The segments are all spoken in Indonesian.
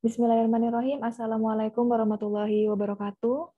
Bismillahirrahmanirrahim. Assalamualaikum warahmatullahi wabarakatuh.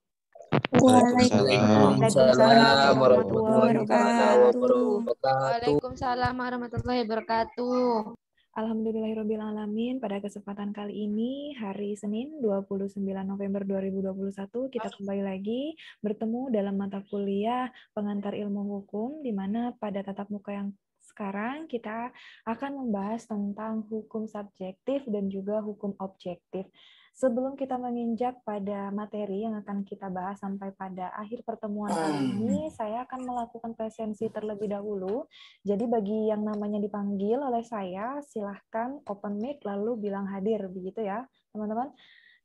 Waalaikumsalam warahmatullahi wabarakatuh. Waalaikumsalam warahmatullahi wabarakatuh. Alhamdulillahirrabbilalamin. Pada kesempatan kali ini, hari Senin 29 November 2021, kita kembali lagi bertemu dalam mata kuliah pengantar ilmu hukum, di mana pada tatap muka yang sekarang kita akan membahas tentang hukum subjektif dan juga hukum objektif. Sebelum kita menginjak pada materi yang akan kita bahas sampai pada akhir pertemuan kali ini, saya akan melakukan presensi terlebih dahulu. Jadi bagi yang namanya dipanggil oleh saya, silahkan open mic lalu bilang hadir, begitu ya teman-teman.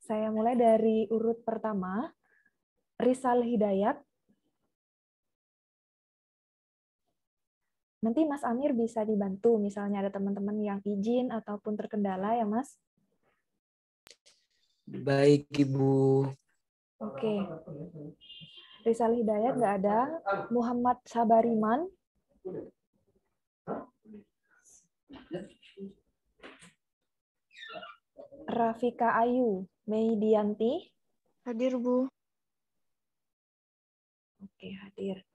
Saya mulai dari urut pertama, Rizal Hidayat. Nanti Mas Amir bisa dibantu, misalnya ada teman-teman yang izin ataupun terkendala ya Mas. Baik, Ibu. Oke. Rizal Hidayat nggak ada. Muhammad Sabariman. Rafika Ayu Meidianti. Hadir, Bu. Oke, hadir.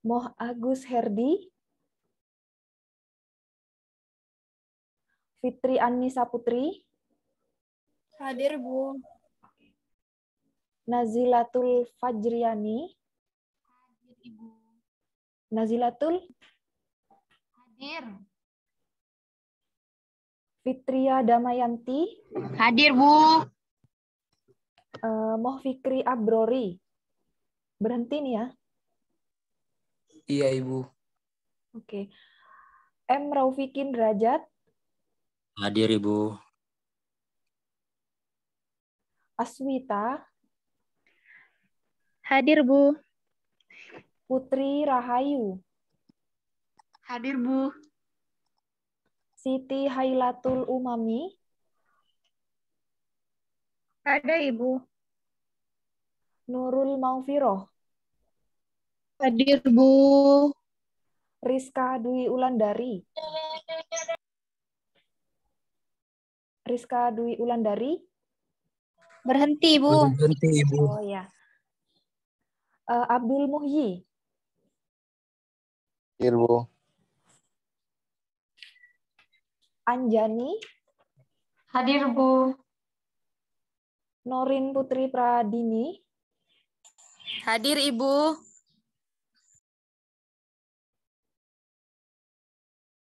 Moh Agus Herdi. Fitri Annisa Putri. Hadir, Bu. Nazilatul Fajriani. Hadir, Ibu. Nazilatul. Hadir. Fitria Damayanti. Hadir, Bu. Moh Fikri Abrori. Berhenti nih ya. Iya, Ibu. Oke. M. Raufikin Derajat. Hadir, Ibu. Aswita. Hadir, Bu. Putri Rahayu. Hadir, Bu. Siti Hailatul Umami. Ada, Ibu. Nurul Maufiroh. Hadir, Bu. Rizka Dwi Ulandari. Rizka Dwi Ulandari. Berhenti, Bu. Berhenti, Ibu. Oh ya. Abdul Muhyi. Hadir, Bu. Anjani. Hadir, Bu. Norin Putri Pradini. Hadir, Ibu.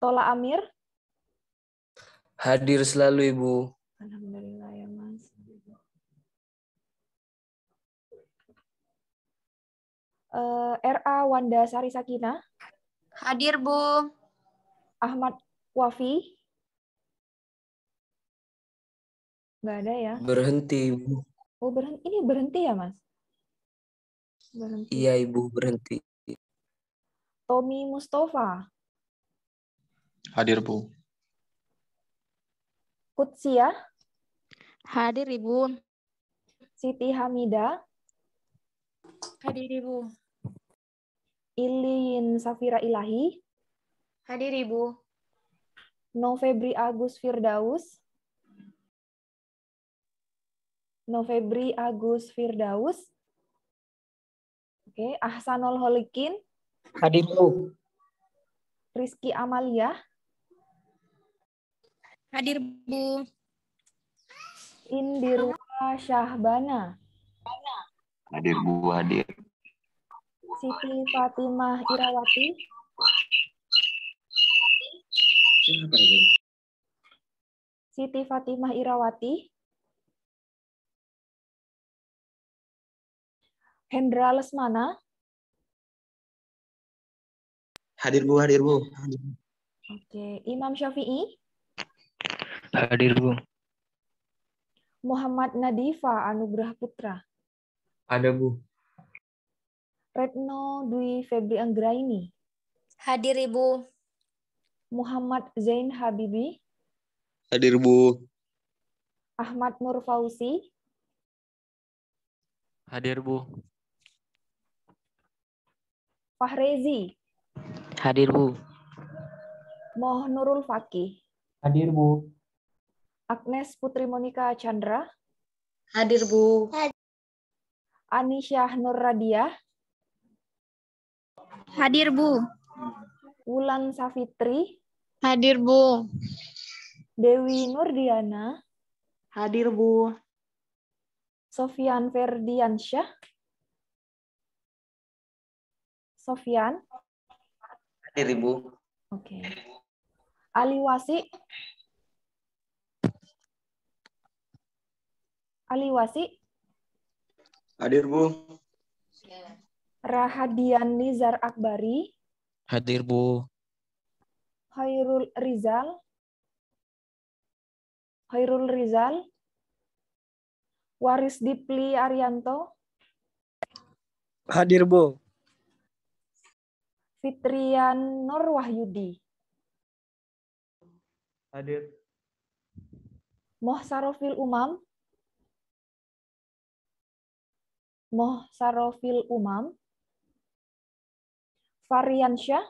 Tola Amir. Hadir selalu, Ibu. Alhamdulillah ya Mas. RA Wanda Sari Sakina. Hadir, Bu. Ahmad Wafi. Nggak ada ya. Berhenti, Ibu. Oh, ini berhenti ya Mas? Berhenti. Iya, Ibu, berhenti. Tommy Mustafa. Hadir, Bu. Kutsia. Hadir, Ibu. Siti Hamida. Hadir, Ibu. Ilin Safira Ilahi. Hadir, Ibu. Novebri Agus Firdaus. Novebri Agus Firdaus. Oke, Ahsanul Holikin. Hadir, Bu. Rizky Amalia. Hadir, Bu. Indirwa Syahbana. Hadir, Bu. Hadir. Siti Fatimah Irawati. Siti Fatimah Irawati. Hendra Lesmana. Hadir, Bu. Hadir, Bu. Oke, Imam Syafi'i. Hadir, Bu. Muhammad Nadifa Anugrah Putra. Ada, Bu. Retno Dwi Febri Anggraini. Hadir, Ibu. Muhammad Zain Habibi. Hadir, Bu. Ahmad Nur Fauzi. Hadir, Bu. Fahrezi. Hadir, Bu. Moh Nurul Fakih. Hadir, Bu. Agnes Putri Monika Chandra, Hadir, Bu. Anisyah Nur Radiah, Hadir, Bu. Wulan Safitri, Hadir, Bu. Dewi Nurdiana, Hadir, Bu. Sofyan Ferdiansyah, Sofyan, Hadir, Ibu. oke. Ali Wasi, Ali Wasi, Hadir, Bu. Rahadian Nizar Akbari, Hadir, Bu. Khairul Rizal, Waris Dipli Arianto, Hadir, Bu. Fitrian Nur Wahyudi, Hadir. Mohsarofil Umam, Variansyah,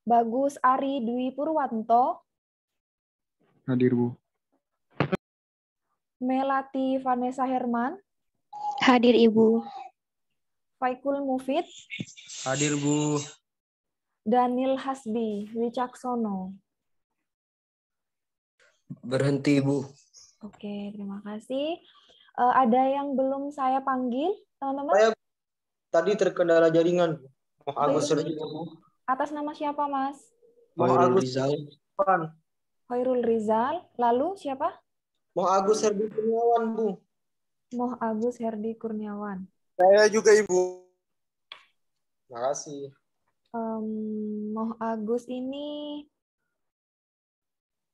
Bagus Ari Dwi Purwanto, Hadir, Bu. Melati Vanessa Herman, Hadir, Ibu. Faikul Mufid, Hadir, Bu. Daniel Hasbi Wicaksono. Berhenti, Bu. Oke, terima kasih. Ada yang belum saya panggil, teman-teman? Saya tadi terkendala jaringan. Moh Agus Khairul- Serdi, Bu. Atas nama siapa, Mas? Moh Khairul Agus Rizal. Kurniawan. Khairul Rizal. Lalu siapa? Moh Agus Serdi Kurniawan, Bu. Moh Agus Herdi Kurniawan. Saya juga, Ibu. Terima kasih. Moh Agus ini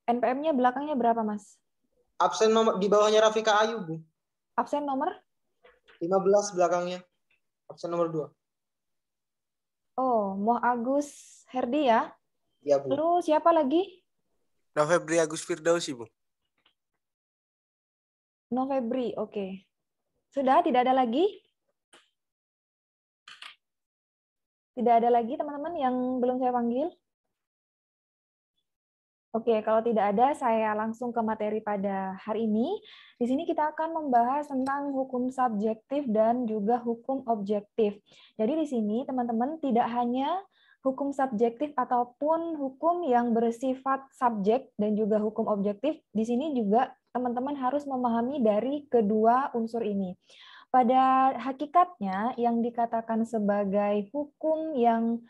NPM-nya belakangnya berapa, Mas? Absen nomor di bawahnya Rafika Ayu, Bu. Absen nomor? 15 belakangnya. Absen nomor 2. Oh, Moh Agus Herdi ya. Iya, Bu. Lalu siapa lagi? Novebri Agus Firdausi, Bu. Novebri, oke. Sudah, tidak ada lagi? Tidak ada lagi teman-teman yang belum saya panggil? Oke, kalau tidak ada, saya langsung ke materi pada hari ini. Di sini kita akan membahas tentang hukum subjektif dan juga hukum objektif. Jadi di sini teman-teman tidak hanya hukum subjektif ataupun hukum yang bersifat subjek dan juga hukum objektif. Di sini juga teman-teman harus memahami dari kedua unsur ini. Pada hakikatnya yang dikatakan sebagai hukum yang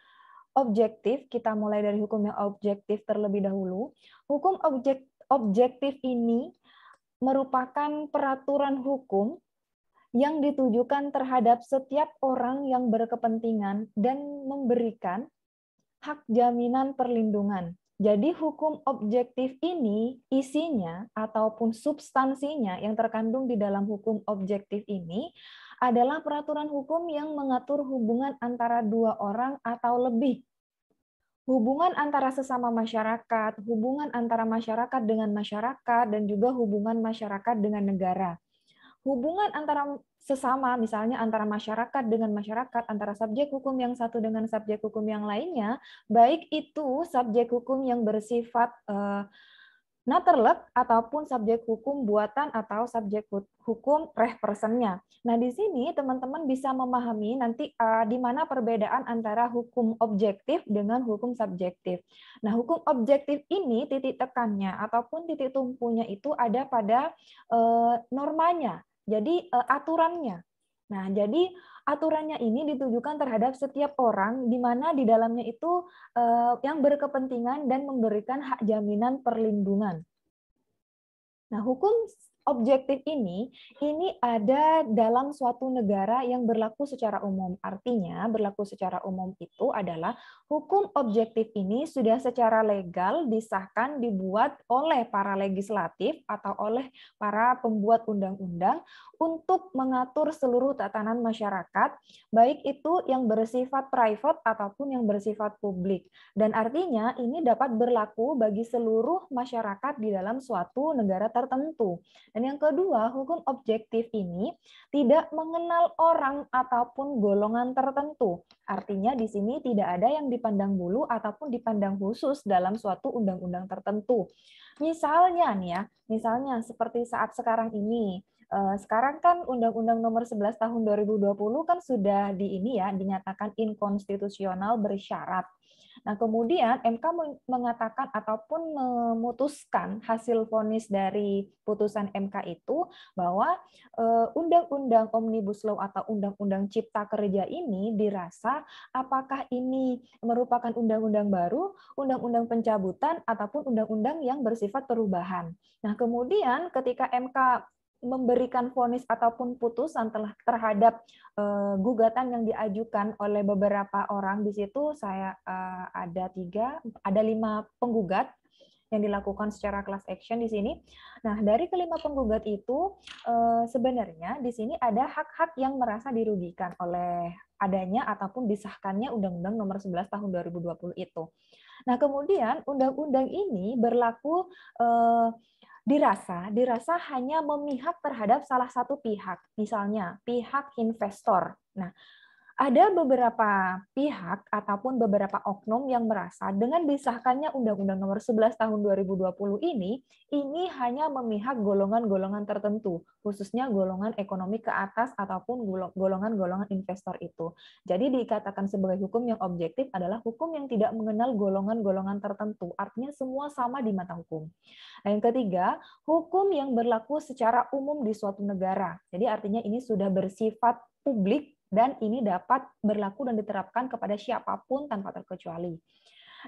objektif, kita mulai dari hukum yang objektif terlebih dahulu. Hukum objektif ini merupakan peraturan hukum yang ditujukan terhadap setiap orang yang berkepentingan dan memberikan hak jaminan perlindungan. Jadi hukum objektif ini isinya ataupun substansinya yang terkandung di dalam hukum objektif ini adalah peraturan hukum yang mengatur hubungan antara dua orang atau lebih. Hubungan antara sesama masyarakat, hubungan antara masyarakat dengan masyarakat, dan juga hubungan masyarakat dengan negara. Hubungan antara sesama, misalnya antara masyarakat dengan masyarakat, antara subjek hukum yang satu dengan subjek hukum yang lainnya, baik itu subjek hukum yang bersifat Natterlek ataupun subjek hukum buatan atau subjek hukum reh personnya. Nah, di sini teman-teman bisa memahami nanti di mana perbedaan antara hukum objektif dengan hukum subjektif. Nah, hukum objektif ini titik tekannya ataupun titik tumpunya itu ada pada normanya. Jadi aturannya. Nah, jadi aturannya ini ditujukan terhadap setiap orang di mana di dalamnya itu yang berkepentingan dan memberikan hak jaminan perlindungan. Nah, hukum objektif ini ada dalam suatu negara yang berlaku secara umum. Artinya, berlaku secara umum itu adalah hukum objektif ini sudah secara legal disahkan, dibuat oleh para legislatif atau oleh para pembuat undang-undang untuk mengatur seluruh tatanan masyarakat, baik itu yang bersifat private ataupun yang bersifat publik. Dan artinya ini dapat berlaku bagi seluruh masyarakat di dalam suatu negara tertentu. Dan yang kedua, hukum objektif ini tidak mengenal orang ataupun golongan tertentu. Artinya di sini tidak ada yang dipandang bulu ataupun dipandang khusus dalam suatu undang-undang tertentu. Misalnya nih ya, misalnya seperti saat sekarang ini. Sekarang kan Undang-Undang Nomor 11 Tahun 2020 kan sudah dinyatakan inkonstitusional bersyarat. Nah, kemudian MK mengatakan ataupun memutuskan hasil vonis dari putusan MK itu bahwa Undang-Undang Omnibus Law atau Undang-Undang Cipta Kerja ini dirasa apakah ini merupakan undang-undang baru, undang-undang pencabutan, ataupun undang-undang yang bersifat perubahan. Nah, kemudian ketika MK memberikan vonis ataupun putusan terhadap gugatan yang diajukan oleh beberapa orang, di situ saya ada 5 penggugat yang dilakukan secara class action di sini. Nah, dari kelima penggugat itu sebenarnya di sini ada hak-hak yang merasa dirugikan oleh adanya ataupun disahkannya Undang-Undang Nomor 11 Tahun 2020 itu. Nah, kemudian undang-undang ini berlaku dirasa hanya memihak terhadap salah satu pihak, misalnya pihak investor. Nah, ada beberapa pihak ataupun beberapa oknum yang merasa dengan disahkannya Undang-Undang Nomor 11 Tahun 2020 ini hanya memihak golongan-golongan tertentu, khususnya golongan ekonomi ke atas ataupun golongan-golongan investor itu. Jadi dikatakan sebagai hukum yang objektif adalah hukum yang tidak mengenal golongan-golongan tertentu, artinya semua sama di mata hukum. Nah, yang ketiga, hukum yang berlaku secara umum di suatu negara. Jadi artinya ini sudah bersifat publik dan ini dapat berlaku dan diterapkan kepada siapapun tanpa terkecuali.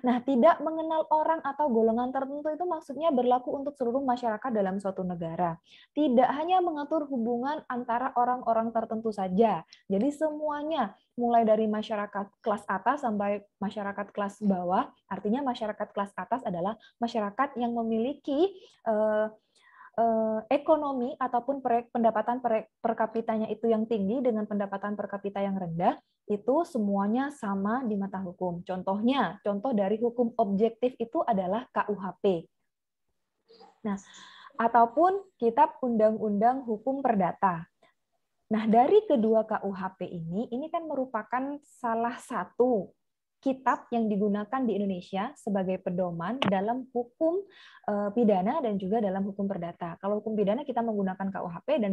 Nah, tidak mengenal orang atau golongan tertentu itu maksudnya berlaku untuk seluruh masyarakat dalam suatu negara. Tidak hanya mengatur hubungan antara orang-orang tertentu saja. Jadi semuanya, mulai dari masyarakat kelas atas sampai masyarakat kelas bawah, artinya masyarakat kelas atas adalah masyarakat yang memiliki ekonomi ataupun pendapatan per kapitanya itu yang tinggi dengan pendapatan per kapita yang rendah, itu semuanya sama di mata hukum. Contoh dari hukum objektif itu adalah KUHP. Nah, ataupun kitab Undang-Undang Hukum Perdata. Nah, dari kedua KUHP ini kan merupakan salah satu kitab yang digunakan di Indonesia sebagai pedoman dalam hukum pidana dan juga dalam hukum perdata. Kalau hukum pidana kita menggunakan KUHP dan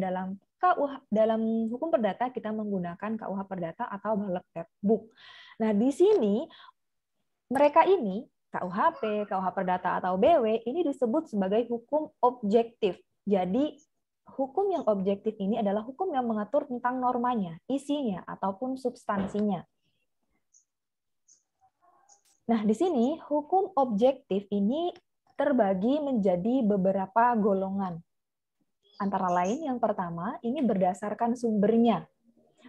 dalam hukum perdata kita menggunakan KUH Perdata atau Bahlek Book. Nah, di sini mereka ini KUHP, KUH Perdata atau BW ini disebut sebagai hukum objektif. Jadi hukum yang objektif ini adalah hukum yang mengatur tentang normanya, isinya ataupun substansinya. Nah, di sini hukum objektif ini terbagi menjadi beberapa golongan. Antara lain yang pertama, ini berdasarkan sumbernya,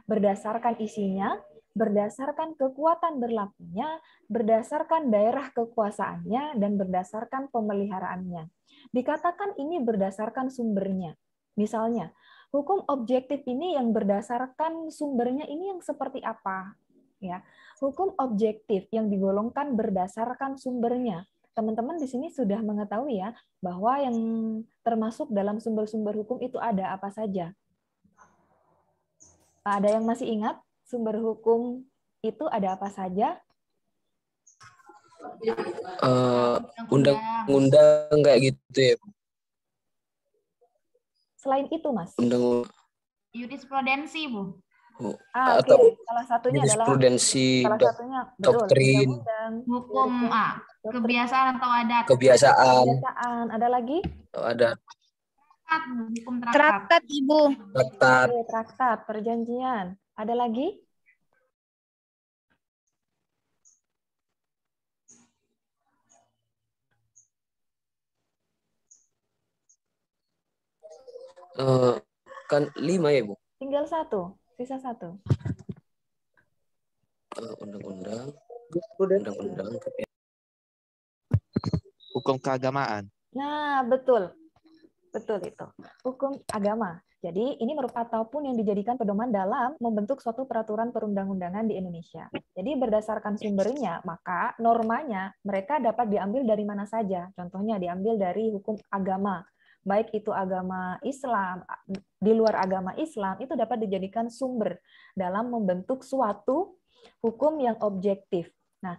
berdasarkan isinya, berdasarkan kekuatan berlakunya, berdasarkan daerah kekuasaannya, dan berdasarkan pemeliharaannya. Dikatakan ini berdasarkan sumbernya. Misalnya, hukum objektif ini yang berdasarkan sumbernya ini yang seperti apa? Ya, hukum objektif yang digolongkan berdasarkan sumbernya. Teman-teman di sini sudah mengetahui ya bahwa yang termasuk dalam sumber-sumber hukum itu ada apa saja. Ada yang masih ingat sumber hukum itu ada apa saja? Undang-undang kayak gitu ya. Selain itu, Mas. Jurisprudensi, Bu. Oke. Salah satunya adalah jurisprudensi, doktrin, hukum kebiasaan atau adat. Kebiasaan. Ada lagi? Ada. Hukum traktat, Ibu. Traktat. Traktat, perjanjian. Ada lagi? Kan 5 ya, Bu? Tinggal 1, sisa 1. Undang-undang. Hukum keagamaan. Nah, betul. Betul itu. Hukum agama. Jadi ini merupakan ataupun yang dijadikan pedoman dalam membentuk suatu peraturan perundang-undangan di Indonesia. Jadi berdasarkan sumbernya, maka normanya mereka dapat diambil dari mana saja. Contohnya diambil dari hukum agama. baik itu agama Islam, di luar agama Islam, itu dapat dijadikan sumber dalam membentuk suatu hukum yang objektif. Nah,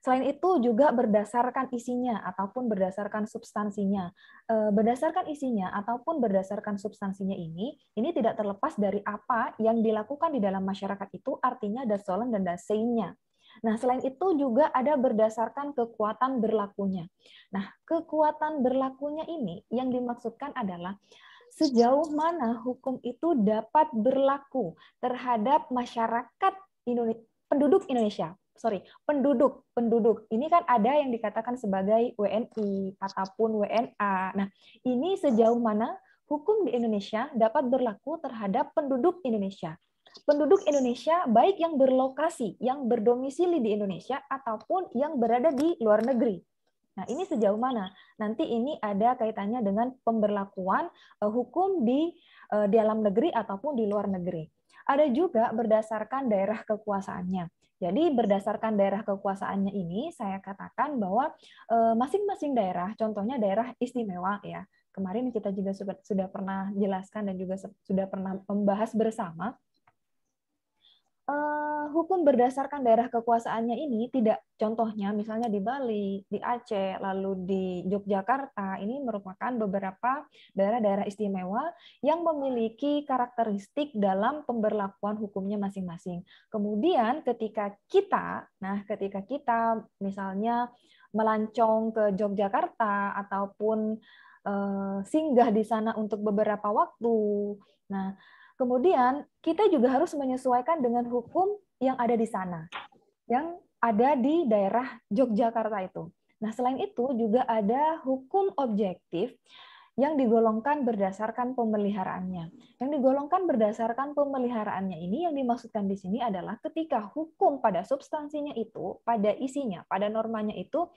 selain itu juga berdasarkan isinya ataupun berdasarkan substansinya. Berdasarkan isinya ataupun berdasarkan substansinya ini tidak terlepas dari apa yang dilakukan di dalam masyarakat itu, artinya das sollen dan das sein-nya. Nah, selain itu juga ada berdasarkan kekuatan berlakunya. Nah, kekuatan berlakunya ini yang dimaksudkan adalah sejauh mana hukum itu dapat berlaku terhadap masyarakat penduduk Indonesia. Penduduk. Ini kan ada yang dikatakan sebagai WNI ataupun WNA. Nah, ini sejauh mana hukum di Indonesia dapat berlaku terhadap penduduk Indonesia. Penduduk Indonesia baik yang berlokasi, yang berdomisili di Indonesia ataupun yang berada di luar negeri. Nah, ini sejauh mana? Nanti ini ada kaitannya dengan pemberlakuan hukum di dalam negeri ataupun di luar negeri. Ada juga berdasarkan daerah kekuasaannya. Jadi berdasarkan daerah kekuasaannya ini, saya katakan bahwa masing-masing daerah, contohnya daerah istimewa ya. Kemarin kita juga sudah pernah jelaskan dan juga sudah pernah membahas bersama. Hukum berdasarkan daerah kekuasaannya ini tidak, contohnya misalnya di Bali, di Aceh, lalu di Yogyakarta, ini merupakan beberapa daerah-daerah istimewa yang memiliki karakteristik dalam pemberlakuan hukumnya masing-masing. Kemudian ketika kita misalnya melancong ke Yogyakarta ataupun singgah di sana untuk beberapa waktu, nah kemudian kita juga harus menyesuaikan dengan hukum yang ada di sana, yang ada di daerah Yogyakarta itu. Nah, selain itu juga ada hukum objektif yang digolongkan berdasarkan pemeliharaannya. Yang digolongkan berdasarkan pemeliharaannya ini yang dimaksudkan di sini adalah ketika hukum pada substansinya itu, pada isinya, pada normanya itu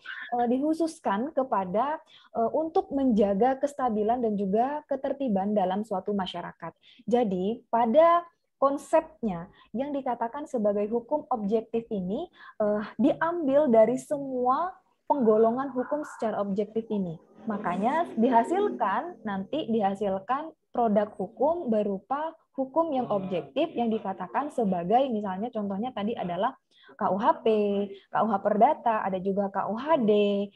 dikhususkan kepada untuk menjaga kestabilan dan juga ketertiban dalam suatu masyarakat. Jadi, pada konsepnya yang dikatakan sebagai hukum objektif ini diambil dari semua penggolongan hukum secara objektif ini. Makanya dihasilkan produk hukum berupa hukum yang objektif yang dikatakan sebagai misalnya contohnya tadi adalah KUHP, KUH Perdata, ada juga KUHD.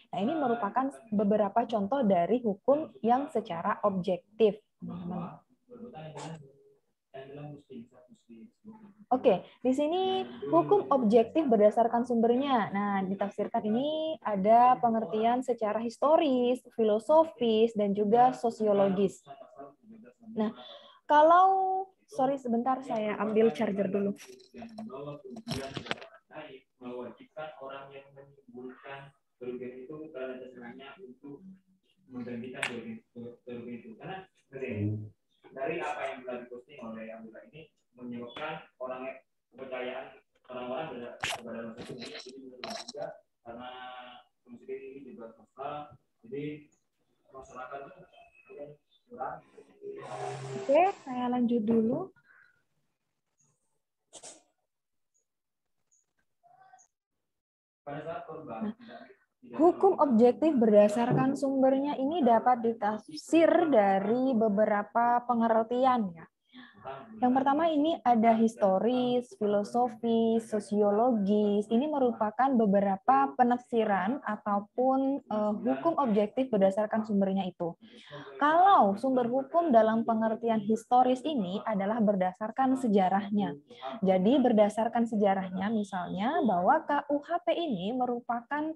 Nah, ini merupakan beberapa contoh dari hukum yang secara objektif, teman-teman. Oke, di sini hukum objektif berdasarkan sumbernya. Nah, ditafsirkan ini ada pengertian secara historis, filosofis, dan juga sosiologis. Nah, sorry sebentar saya ambil charger dulu. Mewajibkan orang yang menimbulkan kerugian itu karena dasarnya untuk menggantikan kerugian itu. Karena dari apa yang telah diposting oleh Abdullah ini menyebabkan kepercayaan orang-orang kepada masyarakat ini jadi menurun juga karena kondisi ini juga sosial, jadi masyarakat itu kurang. Oke, saya lanjut dulu. Nah, hukum objektif berdasarkan sumbernya ini dapat ditafsir dari beberapa pengertian ya. Yang pertama ini ada historis, filosofis, sosiologis. Ini merupakan beberapa penafsiran ataupun hukum objektif berdasarkan sumbernya itu. Kalau sumber hukum dalam pengertian historis ini adalah berdasarkan sejarahnya. Jadi berdasarkan sejarahnya misalnya bahwa KUHP ini merupakan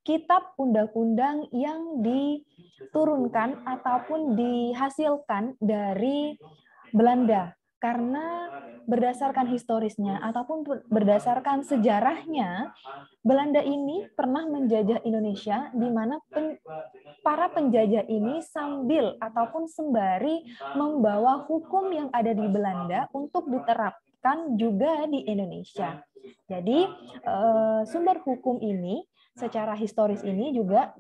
kitab undang-undang yang diturunkan ataupun dihasilkan dari Belanda. Karena berdasarkan historisnya ataupun berdasarkan sejarahnya, Belanda ini pernah menjajah Indonesia di mana para penjajah ini sambil ataupun sembari membawa hukum yang ada di Belanda untuk diterapkan juga di Indonesia. Jadi sumber hukum ini secara historis ini juga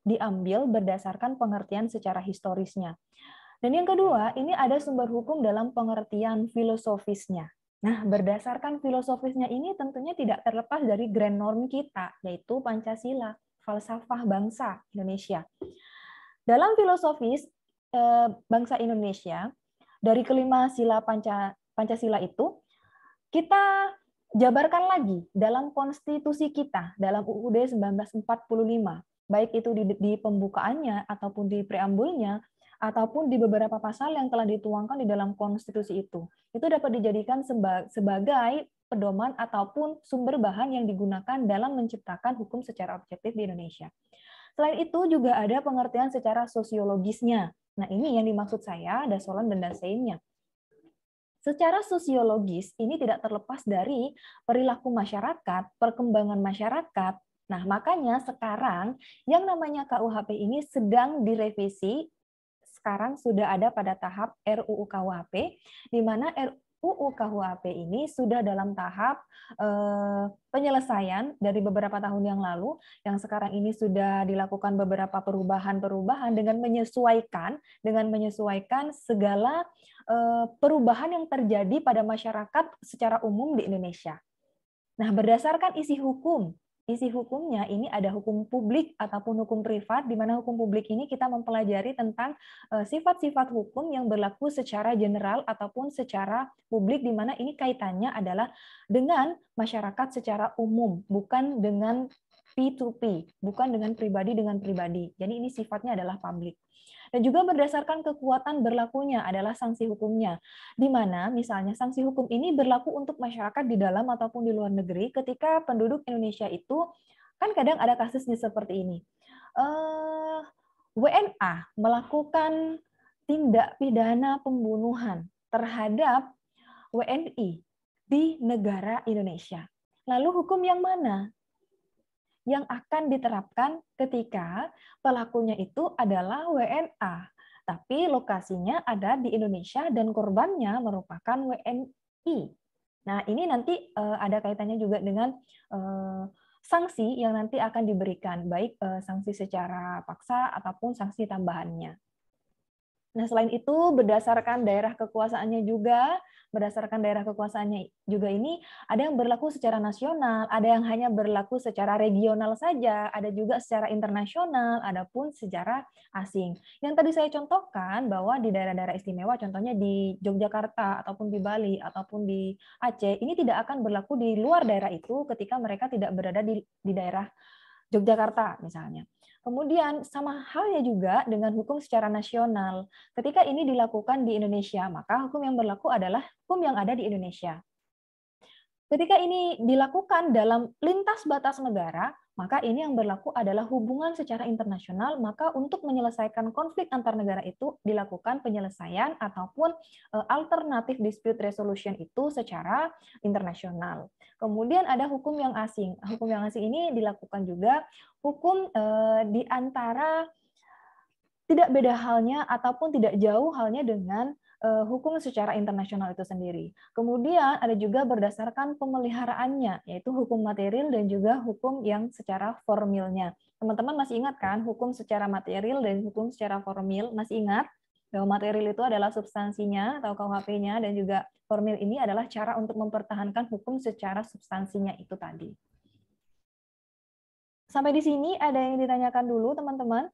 diambil berdasarkan pengertian secara historisnya. Dan yang kedua, ini ada sumber hukum dalam pengertian filosofisnya. Nah, berdasarkan filosofisnya ini tentunya tidak terlepas dari grand norm kita, yaitu Pancasila, falsafah bangsa Indonesia. Dalam filosofis bangsa Indonesia, dari kelima sila Pancasila itu, kita jabarkan lagi dalam konstitusi kita, dalam UUD 1945, baik itu di pembukaannya, ataupun di preambulnya, ataupun di beberapa pasal yang telah dituangkan di dalam konstitusi itu. Itu dapat dijadikan sebagai pedoman ataupun sumber bahan yang digunakan dalam menciptakan hukum secara objektif di Indonesia. Selain itu juga ada pengertian secara sosiologisnya. Nah, ini yang dimaksud saya, dasolan dan daseinnya. Secara sosiologis, ini tidak terlepas dari perilaku masyarakat, perkembangan masyarakat. Nah, makanya sekarang yang namanya KUHP ini sedang direvisi, sekarang sudah ada pada tahap RUU KUHP, di mana RUU KUHP ini sudah dalam tahap penyelesaian dari beberapa tahun yang lalu, yang sekarang ini sudah dilakukan beberapa perubahan-perubahan dengan menyesuaikan segala perubahan yang terjadi pada masyarakat secara umum di Indonesia. Nah, berdasarkan isi hukumnya ini ada hukum publik ataupun hukum privat, di mana hukum publik ini kita mempelajari tentang sifat-sifat hukum yang berlaku secara general ataupun secara publik, di mana ini kaitannya adalah dengan masyarakat secara umum, bukan dengan P2P, bukan dengan pribadi dengan pribadi. Jadi ini sifatnya adalah publik. Dan juga berdasarkan kekuatan berlakunya adalah sanksi hukumnya, di mana misalnya sanksi hukum ini berlaku untuk masyarakat di dalam ataupun di luar negeri ketika penduduk Indonesia itu, kan kadang ada kasusnya seperti ini. WNA melakukan tindak pidana pembunuhan terhadap WNI di negara Indonesia. Lalu hukum yang mana yang akan diterapkan ketika pelakunya itu adalah WNA, tapi lokasinya ada di Indonesia dan korbannya merupakan WNI. Nah, ini nanti ada kaitannya juga dengan sanksi yang nanti akan diberikan, baik sanksi secara paksa ataupun sanksi tambahannya. Nah, selain itu berdasarkan daerah kekuasaannya ini ada yang berlaku secara nasional, ada yang hanya berlaku secara regional saja, ada juga secara internasional, adapun secara asing. Yang tadi saya contohkan bahwa di daerah-daerah istimewa, contohnya di Yogyakarta ataupun di Bali ataupun di Aceh, ini tidak akan berlaku di luar daerah itu ketika mereka tidak berada di daerah Yogyakarta misalnya. Kemudian sama halnya juga dengan hukum secara nasional. Ketika ini dilakukan di Indonesia, maka hukum yang berlaku adalah hukum yang ada di Indonesia. Ketika ini dilakukan dalam lintas batas negara, maka ini yang berlaku adalah hubungan secara internasional, maka untuk menyelesaikan konflik antar negara itu dilakukan penyelesaian ataupun alternatif dispute resolution itu secara internasional. Kemudian ada hukum yang asing. Hukum yang asing ini dilakukan juga hukum di antara tidak beda halnya ataupun tidak jauh halnya dengan hukum secara internasional itu sendiri. Kemudian ada juga berdasarkan pemeliharaannya, yaitu hukum material dan juga hukum yang secara formilnya. Teman-teman masih ingat kan hukum secara material dan hukum secara formil? Masih ingat bahwa material itu adalah substansinya atau KUHP-nya, dan juga formil ini adalah cara untuk mempertahankan hukum secara substansinya itu tadi. Sampai di sini ada yang ditanyakan dulu teman-teman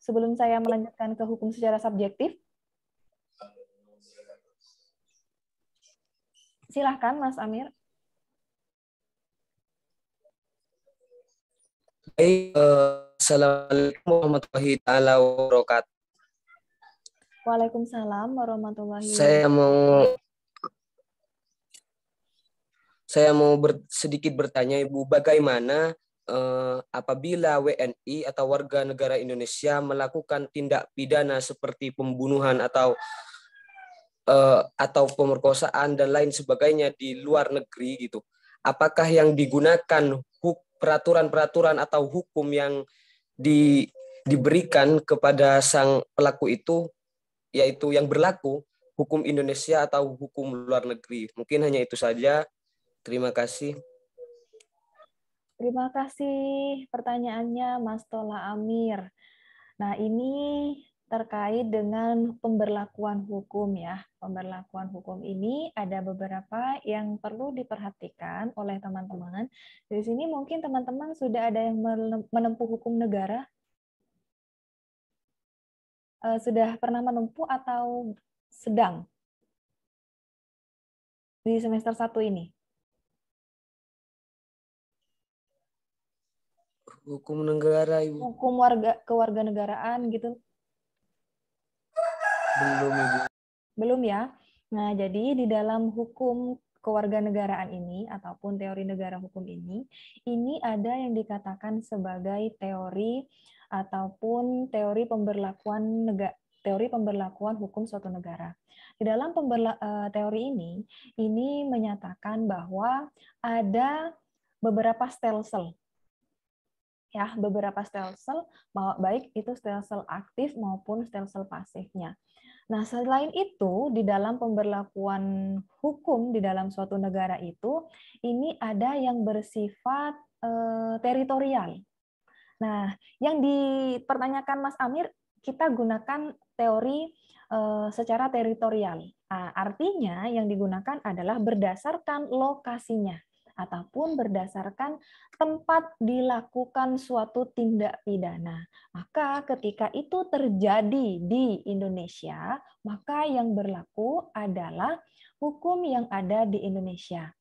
sebelum saya melanjutkan ke hukum secara subjektif? Silahkan, Mas Amir. Assalamualaikum warahmatullahi taala wabarakatuh. Waalaikumsalam warahmatullahi wabarakatuh. Saya mau sedikit bertanya, Ibu, bagaimana apabila WNI atau warga negara Indonesia melakukan tindak pidana seperti pembunuhan atau pemerkosaan dan lain sebagainya di luar negeri gitu. Apakah yang digunakan peraturan-peraturan atau hukum yang diberikan kepada sang pelaku itu, yaitu yang berlaku hukum Indonesia atau hukum luar negeri? Mungkin hanya itu saja. Terima kasih. Terima kasih pertanyaannya, Mas Tola Amir. Nah, ini terkait dengan pemberlakuan hukum ya. Pemberlakuan hukum ini ada beberapa yang perlu diperhatikan oleh teman-teman. Di sini mungkin teman-teman sudah ada yang menempuh hukum negara. sudah pernah menempuh atau sedang di semester 1 ini? Hukum negara, Ibu. Hukum kewarganegaraan gitu? Belum, Ibu. Belum ya? Nah, jadi di dalam hukum kewarganegaraan ini ataupun teori negara hukum ini ada yang dikatakan sebagai teori ataupun teori pemberlakuan hukum suatu negara. Di dalam teori ini menyatakan bahwa ada beberapa stelsel, ya, beberapa stelsel, baik itu stelsel aktif maupun stelsel pasifnya. Nah, selain itu, di dalam pemberlakuan hukum di dalam suatu negara itu, ini ada yang bersifat teritorial. Nah, yang dipertanyakan Mas Amir, kita gunakan teori secara teritorial. Nah, artinya yang digunakan adalah berdasarkan lokasinya ataupun berdasarkan tempat dilakukan suatu tindak pidana. Maka ketika itu terjadi di Indonesia, maka yang berlaku adalah hukum yang ada di Indonesia.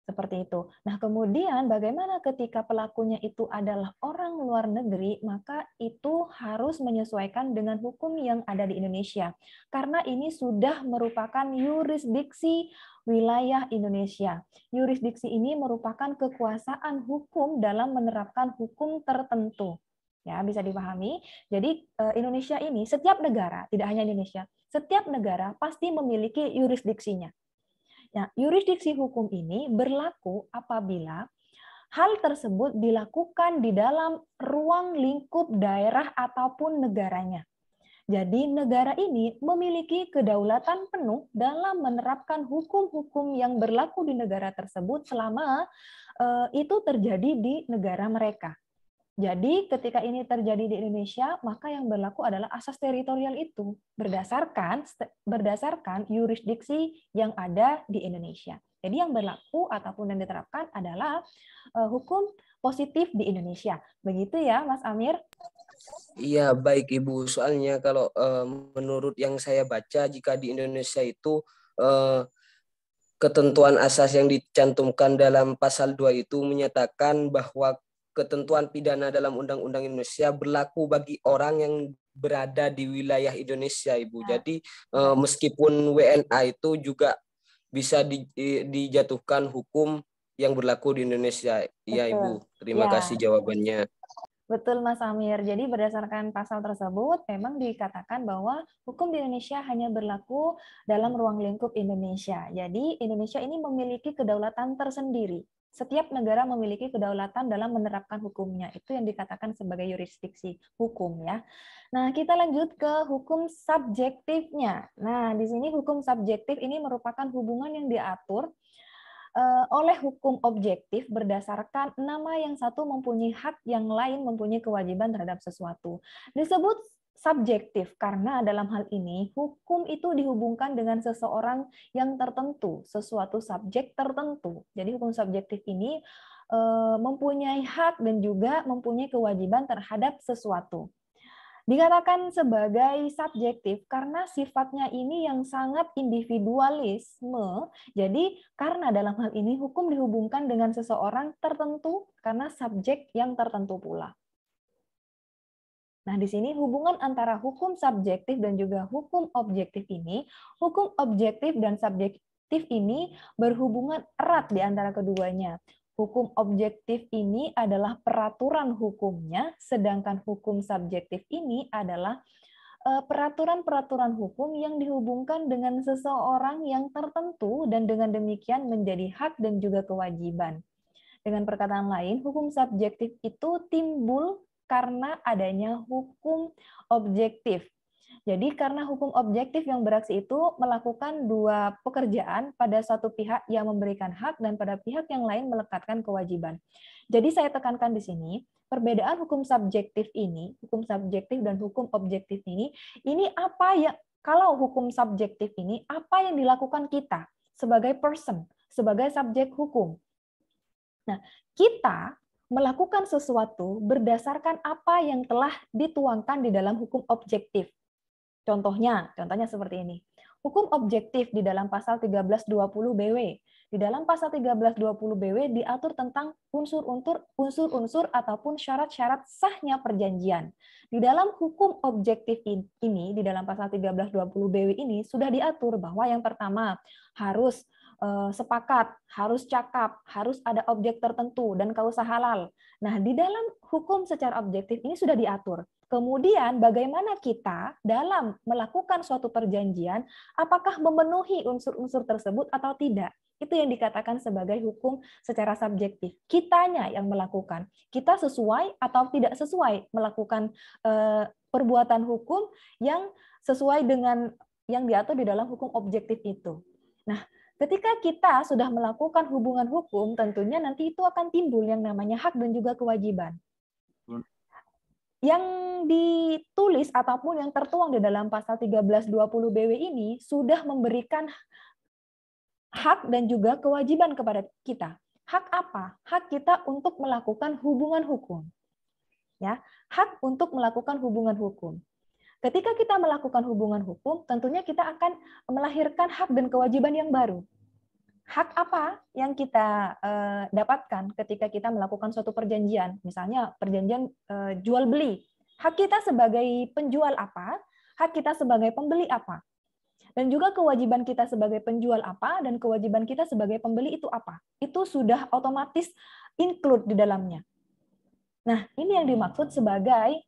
Seperti itu. Nah, kemudian bagaimana ketika pelakunya itu adalah orang luar negeri, maka itu harus menyesuaikan dengan hukum yang ada di Indonesia. Karena ini sudah merupakan yurisdiksi wilayah Indonesia. Yurisdiksi ini merupakan kekuasaan hukum dalam menerapkan hukum tertentu. Ya, bisa dipahami. Jadi Indonesia ini, setiap negara, tidak hanya Indonesia, setiap negara pasti memiliki yurisdiksinya. Nah, yurisdiksi hukum ini berlaku apabila hal tersebut dilakukan di dalam ruang lingkup daerah ataupun negaranya. Jadi negara ini memiliki kedaulatan penuh dalam menerapkan hukum-hukum yang berlaku di negara tersebut selama itu terjadi di negara mereka. Jadi ketika ini terjadi di Indonesia, maka yang berlaku adalah asas teritorial itu berdasarkan yurisdiksi yang ada di Indonesia. Jadi yang berlaku ataupun yang diterapkan adalah hukum positif di Indonesia. Begitu ya, Mas Amir? Iya, baik Ibu. Soalnya kalau menurut yang saya baca, jika di Indonesia itu ketentuan asas yang dicantumkan dalam pasal 2 itu menyatakan bahwa ketentuan pidana dalam Undang-Undang Indonesia berlaku bagi orang yang berada di wilayah Indonesia, Ibu. Jadi meskipun WNA itu juga bisa dijatuhkan hukum yang berlaku di Indonesia. Iya, Ibu. Terima kasih jawabannya. Betul, Mas Amir. Jadi berdasarkan pasal tersebut, memang dikatakan bahwa hukum di Indonesia hanya berlaku dalam ruang lingkup Indonesia. Jadi Indonesia ini memiliki kedaulatan tersendiri. Setiap negara memiliki kedaulatan dalam menerapkan hukumnya. Itu yang dikatakan sebagai yurisdiksi hukum, ya. Nah, kita lanjut ke hukum subjektifnya. Nah, di sini hukum subjektif ini merupakan hubungan yang diatur oleh hukum objektif berdasarkan nama yang satu mempunyai hak, yang lain mempunyai kewajiban terhadap sesuatu. Disebut subjektif karena dalam hal ini hukum itu dihubungkan dengan seseorang yang tertentu, sesuatu subjek tertentu. Jadi hukum subjektif ini mempunyai hak dan juga mempunyai kewajiban terhadap sesuatu. Dikatakan sebagai subjektif karena sifatnya ini yang sangat individualisme. Jadi karena dalam hal ini hukum dihubungkan dengan seseorang tertentu karena subjek yang tertentu pula. Nah, di sini hubungan antara hukum subjektif dan juga hukum objektif ini, hukum objektif dan subjektif ini berhubungan erat di antara keduanya. Hukum objektif ini adalah peraturan hukumnya, sedangkan hukum subjektif ini adalah peraturan-peraturan hukum yang dihubungkan dengan seseorang yang tertentu dan dengan demikian menjadi hak dan juga kewajiban. Dengan perkataan lain, hukum subjektif itu timbul karena adanya hukum objektif. Jadi karena hukum objektif yang beraksi itu melakukan dua pekerjaan pada satu pihak yang memberikan hak dan pada pihak yang lain melekatkan kewajiban. Jadi saya tekankan di sini, perbedaan hukum subjektif ini, hukum subjektif dan hukum objektif ini apa ya, kalau hukum subjektif ini, apa yang dilakukan kita sebagai person, sebagai subjek hukum. Nah, kita melakukan sesuatu berdasarkan apa yang telah dituangkan di dalam hukum objektif. Contohnya seperti ini. Hukum objektif di dalam pasal 1320 BW. Di dalam pasal 1320 BW diatur tentang unsur-unsur ataupun syarat-syarat sahnya perjanjian. Di dalam hukum objektif ini, di dalam pasal 1320 BW ini sudah diatur bahwa yang pertama harus sepakat, harus cakap, harus ada objek tertentu dan kausa halal. Nah, di dalam hukum secara objektif ini sudah diatur. Kemudian bagaimana kita dalam melakukan suatu perjanjian, apakah memenuhi unsur-unsur tersebut atau tidak? Itu yang dikatakan sebagai hukum secara subjektif. Kitanya yang melakukan. Kita sesuai atau tidak sesuai melakukan perbuatan hukum yang sesuai dengan yang diatur di dalam hukum objektif itu. Nah, ketika kita sudah melakukan hubungan hukum, tentunya nanti itu akan timbul yang namanya hak dan juga kewajiban. Yang ditulis ataupun yang tertuang di dalam pasal 1320 BW ini sudah memberikan hak dan juga kewajiban kepada kita. Hak apa? Hak kita untuk melakukan hubungan hukum. Ya, hak untuk melakukan hubungan hukum. Ketika kita melakukan hubungan hukum, tentunya kita akan melahirkan hak dan kewajiban yang baru. Hak apa yang kita dapatkan ketika kita melakukan suatu perjanjian? Misalnya perjanjian jual beli. Hak kita sebagai penjual apa? Hak kita sebagai pembeli apa? Dan juga kewajiban kita sebagai penjual apa dan kewajiban kita sebagai pembeli itu apa? Itu sudah otomatis include di dalamnya. Nah, ini yang dimaksud sebagai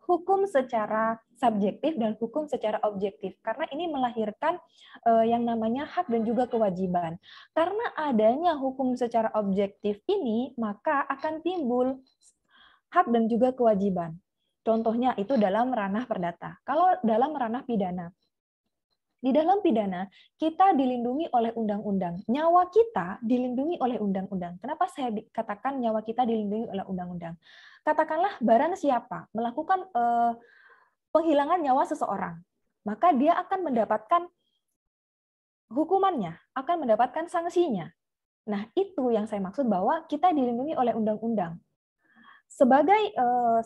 hukum secara subjektif dan hukum secara objektif. Karena ini melahirkan yang namanya hak dan juga kewajiban. Karena adanya hukum secara objektif ini, maka akan timbul hak dan juga kewajiban. Contohnya itu dalam ranah perdata. Kalau dalam ranah pidana, di dalam pidana kita dilindungi oleh undang-undang. Nyawa kita dilindungi oleh undang-undang. Kenapa saya katakan nyawa kita dilindungi oleh undang-undang? Katakanlah barang siapa melakukan penghilangan nyawa seseorang, maka dia akan mendapatkan hukumannya, akan mendapatkan sanksinya. Nah, itu yang saya maksud bahwa kita dilindungi oleh undang-undang. Sebagai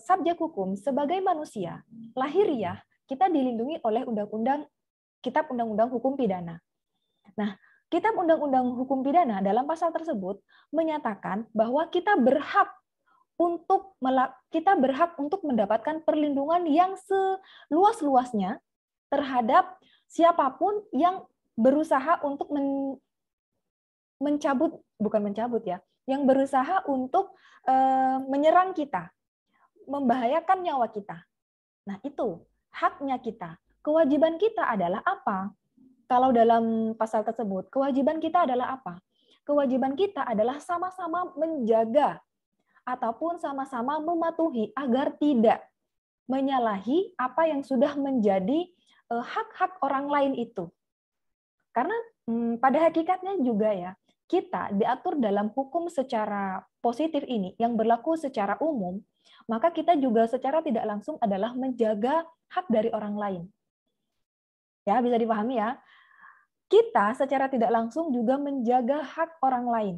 subjek hukum, sebagai manusia lahiriah, kita dilindungi oleh undang-undang, Kitab Undang-Undang Hukum Pidana. Nah, Kitab Undang-Undang Hukum Pidana dalam pasal tersebut menyatakan bahwa kita berhak untuk mendapatkan perlindungan yang seluas-luasnya terhadap siapapun yang berusaha untuk yang berusaha untuk menyerang kita, membahayakan nyawa kita. Nah, itu haknya kita. Kewajiban kita adalah apa? Kalau dalam pasal tersebut, kewajiban kita adalah apa? Kewajiban kita adalah sama-sama menjaga ataupun sama-sama mematuhi agar tidak menyalahi apa yang sudah menjadi hak-hak orang lain itu. Karena pada hakikatnya juga ya, kita diatur dalam hukum secara positif ini yang berlaku secara umum, maka kita juga secara tidak langsung adalah menjaga hak dari orang lain. Ya, bisa dipahami ya. Kita secara tidak langsung juga menjaga hak orang lain.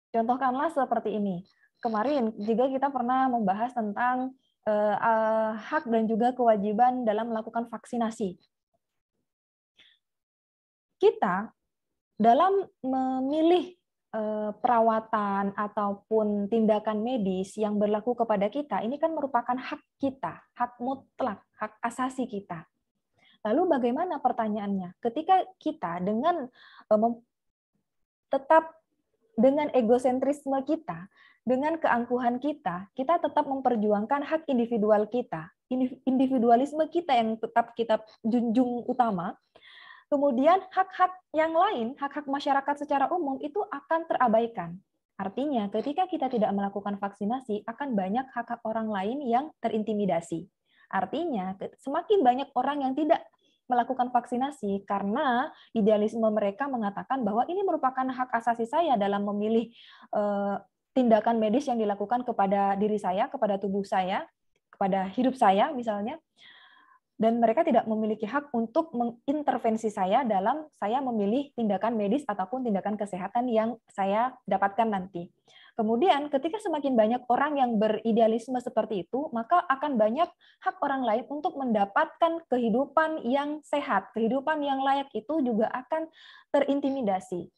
Contohkanlah seperti ini. Kemarin juga kita pernah membahas tentang hak dan juga kewajiban dalam melakukan vaksinasi. Kita dalam memilih perawatan ataupun tindakan medis yang berlaku kepada kita, ini kan merupakan hak kita, hak mutlak, hak asasi kita. Lalu bagaimana pertanyaannya? Ketika kita dengan tetap dengan egosentrisme kita, dengan keangkuhan kita tetap memperjuangkan hak individual kita, individualisme kita yang tetap kita junjung utama. Kemudian hak-hak yang lain, hak-hak masyarakat secara umum itu akan terabaikan. Artinya, ketika kita tidak melakukan vaksinasi, akan banyak hak-hak orang lain yang terintimidasi. Artinya, semakin banyak orang yang tidak melakukan vaksinasi karena idealisme mereka mengatakan bahwa ini merupakan hak asasi saya dalam memilih tindakan medis yang dilakukan kepada diri saya, kepada tubuh saya, kepada hidup saya misalnya, dan mereka tidak memiliki hak untuk mengintervensi saya dalam saya memilih tindakan medis ataupun tindakan kesehatan yang saya dapatkan nanti. Kemudian ketika semakin banyak orang yang beridealisme seperti itu, maka akan banyak hak orang lain untuk mendapatkan kehidupan yang sehat, kehidupan yang layak itu juga akan terintimidasi.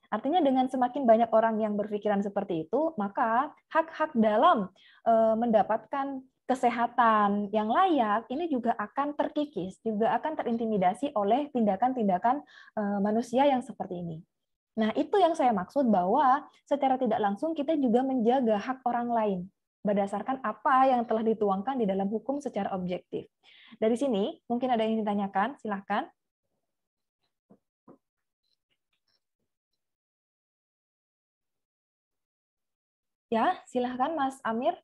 Artinya dengan semakin banyak orang yang berpikiran seperti itu, maka hak-hak dalam mendapatkan kesehatan yang layak ini juga akan terkikis, juga akan terintimidasi oleh tindakan-tindakan manusia yang seperti ini. Nah, itu yang saya maksud bahwa secara tidak langsung kita juga menjaga hak orang lain berdasarkan apa yang telah dituangkan di dalam hukum secara objektif. Dari sini, mungkin ada yang ditanyakan, silahkan. Ya, silahkan Mas Amir.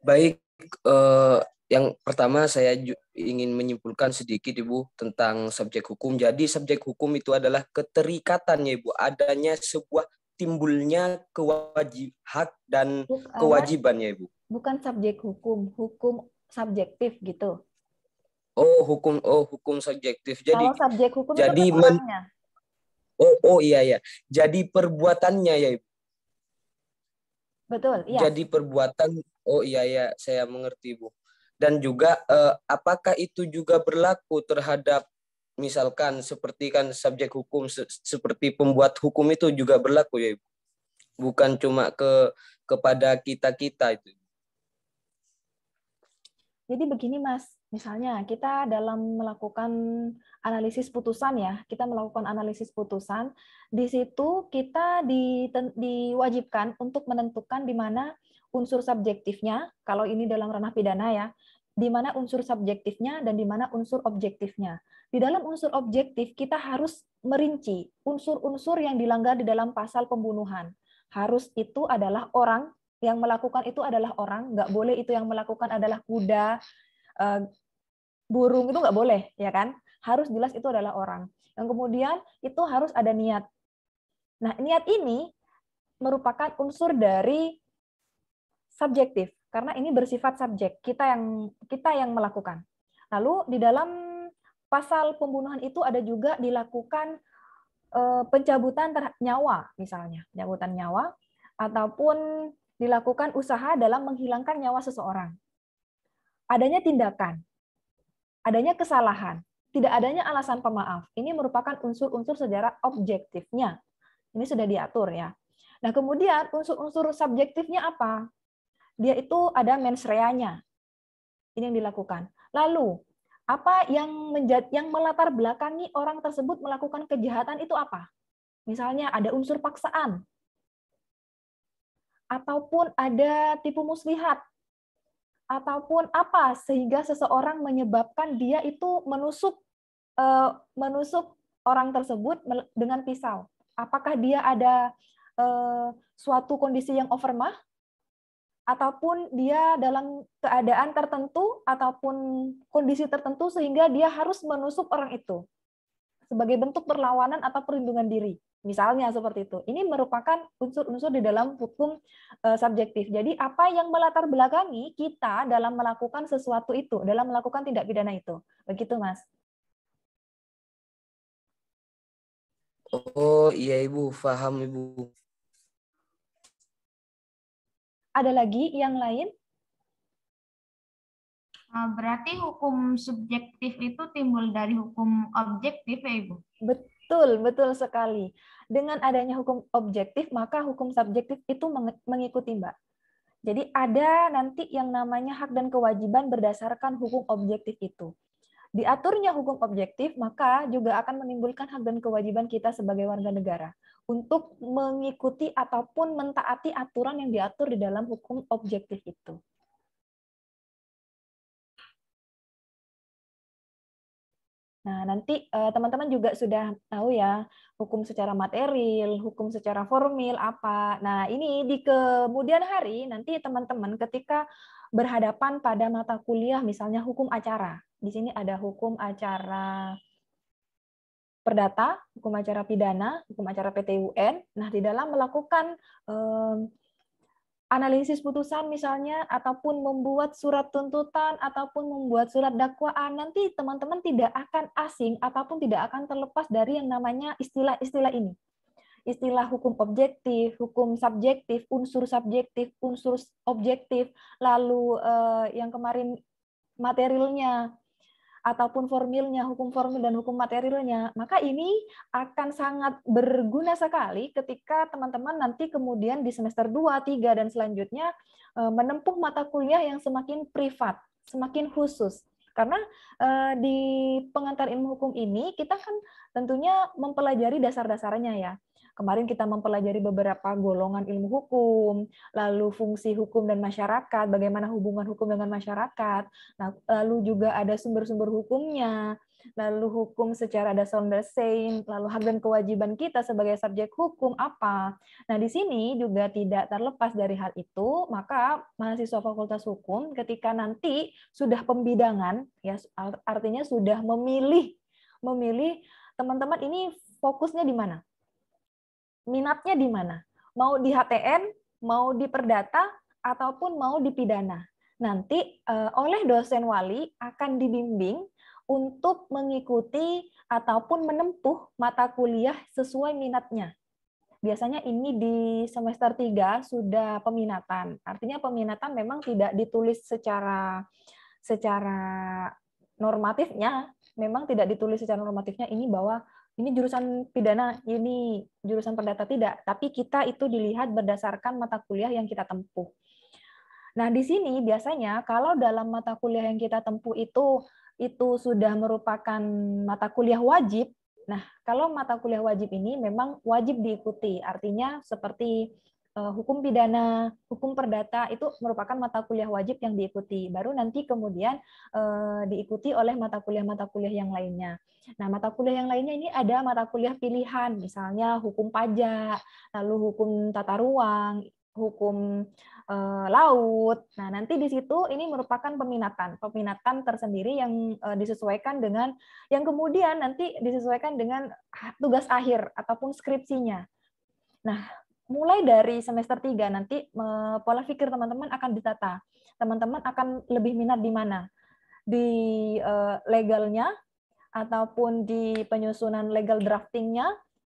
Baik, yang pertama saya ingin menyimpulkan sedikit Ibu tentang subjek hukum. Jadi subjek hukum itu adalah keterikatannya Ibu, adanya sebuah timbulnya hak dan kewajibannya Ibu. Bukan subjek hukum, hukum subjektif gitu. Oh, hukum subjektif. Jadi kalau subjek hukum jadi itu kan orangnya. Iya. Jadi perbuatannya ya Ibu. Betul, iya. Jadi perbuatan, iya, saya mengerti Bu. Dan juga apakah itu juga berlaku terhadap misalkan seperti kan subjek hukum seperti pembuat hukum itu juga berlaku ya Ibu. Bukan cuma kepada kita itu. Jadi begini Mas, misalnya kita dalam melakukan analisis putusan ya, kita melakukan analisis putusan, di situ kita diwajibkan untuk menentukan di mana unsur subjektifnya, kalau ini dalam ranah pidana ya, di mana unsur subjektifnya dan di mana unsur objektifnya. Di dalam unsur objektif kita harus merinci unsur-unsur yang dilanggar di dalam pasal pembunuhan. Harus itu adalah orang, yang melakukan itu adalah orang, nggak boleh itu yang melakukan adalah kuda, burung, itu nggak boleh, ya kan? Harus jelas itu adalah orang. Yang kemudian itu harus ada niat. Nah, niat ini merupakan unsur dari subjektif, karena ini bersifat subjek, kita yang melakukan. Lalu di dalam pasal pembunuhan itu ada juga dilakukan pencabutan nyawa, misalnya, pencabutan nyawa, ataupun dilakukan usaha dalam menghilangkan nyawa seseorang. Adanya tindakan, adanya kesalahan, tidak adanya alasan pemaaf. Ini merupakan unsur-unsur secara objektifnya. Ini sudah diatur ya. Nah, kemudian unsur-unsur subjektifnya apa? Dia itu ada mens rea-nya. Ini yang dilakukan. Lalu, apa yang melatar belakangi orang tersebut melakukan kejahatan itu apa? Misalnya ada unsur paksaan, ataupun ada tipu muslihat, ataupun apa sehingga seseorang menyebabkan dia itu menusuk orang tersebut dengan pisau. Apakah dia ada suatu kondisi yang overmah, ataupun dia dalam keadaan tertentu ataupun kondisi tertentu sehingga dia harus menusuk orang itu sebagai bentuk perlawanan atau perlindungan diri. Misalnya seperti itu. Ini merupakan unsur-unsur di dalam hukum subjektif. Jadi apa yang melatar belakangi kita dalam melakukan sesuatu itu, dalam melakukan tindak pidana itu. Begitu, Mas. Oh iya Ibu, paham Ibu. Ada lagi yang lain? Berarti hukum subjektif itu timbul dari hukum objektif ya Ibu? Betul sekali. Dengan adanya hukum objektif, maka hukum subjektif itu mengikuti, Mbak. Jadi ada nanti yang namanya hak dan kewajiban berdasarkan hukum objektif itu. Diaturnya hukum objektif, maka juga akan menimbulkan hak dan kewajiban kita sebagai warga negara untuk mengikuti ataupun mentaati aturan yang diatur di dalam hukum objektif itu. Nah, nanti teman-teman juga sudah tahu ya, hukum secara material, hukum secara formil apa. Nah, ini di kemudian hari nanti teman-teman ketika berhadapan pada mata kuliah misalnya hukum acara. Di sini ada hukum acara perdata, hukum acara pidana, hukum acara PT UN. Nah, di dalam melakukan analisis putusan misalnya, ataupun membuat surat tuntutan, ataupun membuat surat dakwaan, nanti teman-teman tidak akan asing ataupun tidak akan terlepas dari yang namanya istilah-istilah ini. Istilah hukum objektif, hukum subjektif, unsur objektif, lalu yang kemarin materialnya, ataupun formilnya, hukum formil dan hukum materialnya, maka ini akan sangat berguna sekali ketika teman-teman nanti kemudian di semester 2, 3, dan selanjutnya menempuh mata kuliah yang semakin privat, semakin khusus. Karena di pengantar ilmu hukum ini, kita kan tentunya mempelajari dasar-dasarnya ya. Kemarin kita mempelajari beberapa golongan ilmu hukum, lalu fungsi hukum dan masyarakat, bagaimana hubungan hukum dengan masyarakat, lalu juga ada sumber-sumber hukumnya, lalu hukum secara dasar lalu hak dan kewajiban kita sebagai subjek hukum apa. Nah, di sini juga tidak terlepas dari hal itu, maka mahasiswa Fakultas Hukum ketika nanti sudah pembidangan, ya artinya sudah memilih teman-teman ini fokusnya di mana? Minatnya di mana? Mau di HTN, mau di perdata, ataupun mau di pidana. Nanti oleh dosen wali akan dibimbing untuk mengikuti ataupun menempuh mata kuliah sesuai minatnya. Biasanya ini di semester 3 sudah peminatan. Artinya peminatan memang tidak ditulis secara normatifnya, memang tidak ditulis secara normatifnya ini bahwa ini jurusan pidana, ini jurusan perdata, tidak. Tapi kita itu dilihat berdasarkan mata kuliah yang kita tempuh. Nah, di sini biasanya kalau dalam mata kuliah yang kita tempuh itu sudah merupakan mata kuliah wajib. Nah, kalau mata kuliah wajib ini memang wajib diikuti. Artinya seperti hukum pidana, hukum perdata itu merupakan mata kuliah wajib yang diikuti. Baru nanti kemudian diikuti oleh mata kuliah yang lainnya. Nah, mata kuliah yang lainnya ini ada mata kuliah pilihan, misalnya hukum pajak, lalu hukum tata ruang, hukum laut. Nah, nanti di situ ini merupakan peminatan tersendiri yang disesuaikan dengan, yang kemudian nanti disesuaikan dengan tugas akhir ataupun skripsinya. Nah, mulai dari semester 3 nanti pola pikir teman-teman akan ditata. Teman-teman akan lebih minat di mana? Di legalnya, ataupun di penyusunan legal draftingnya,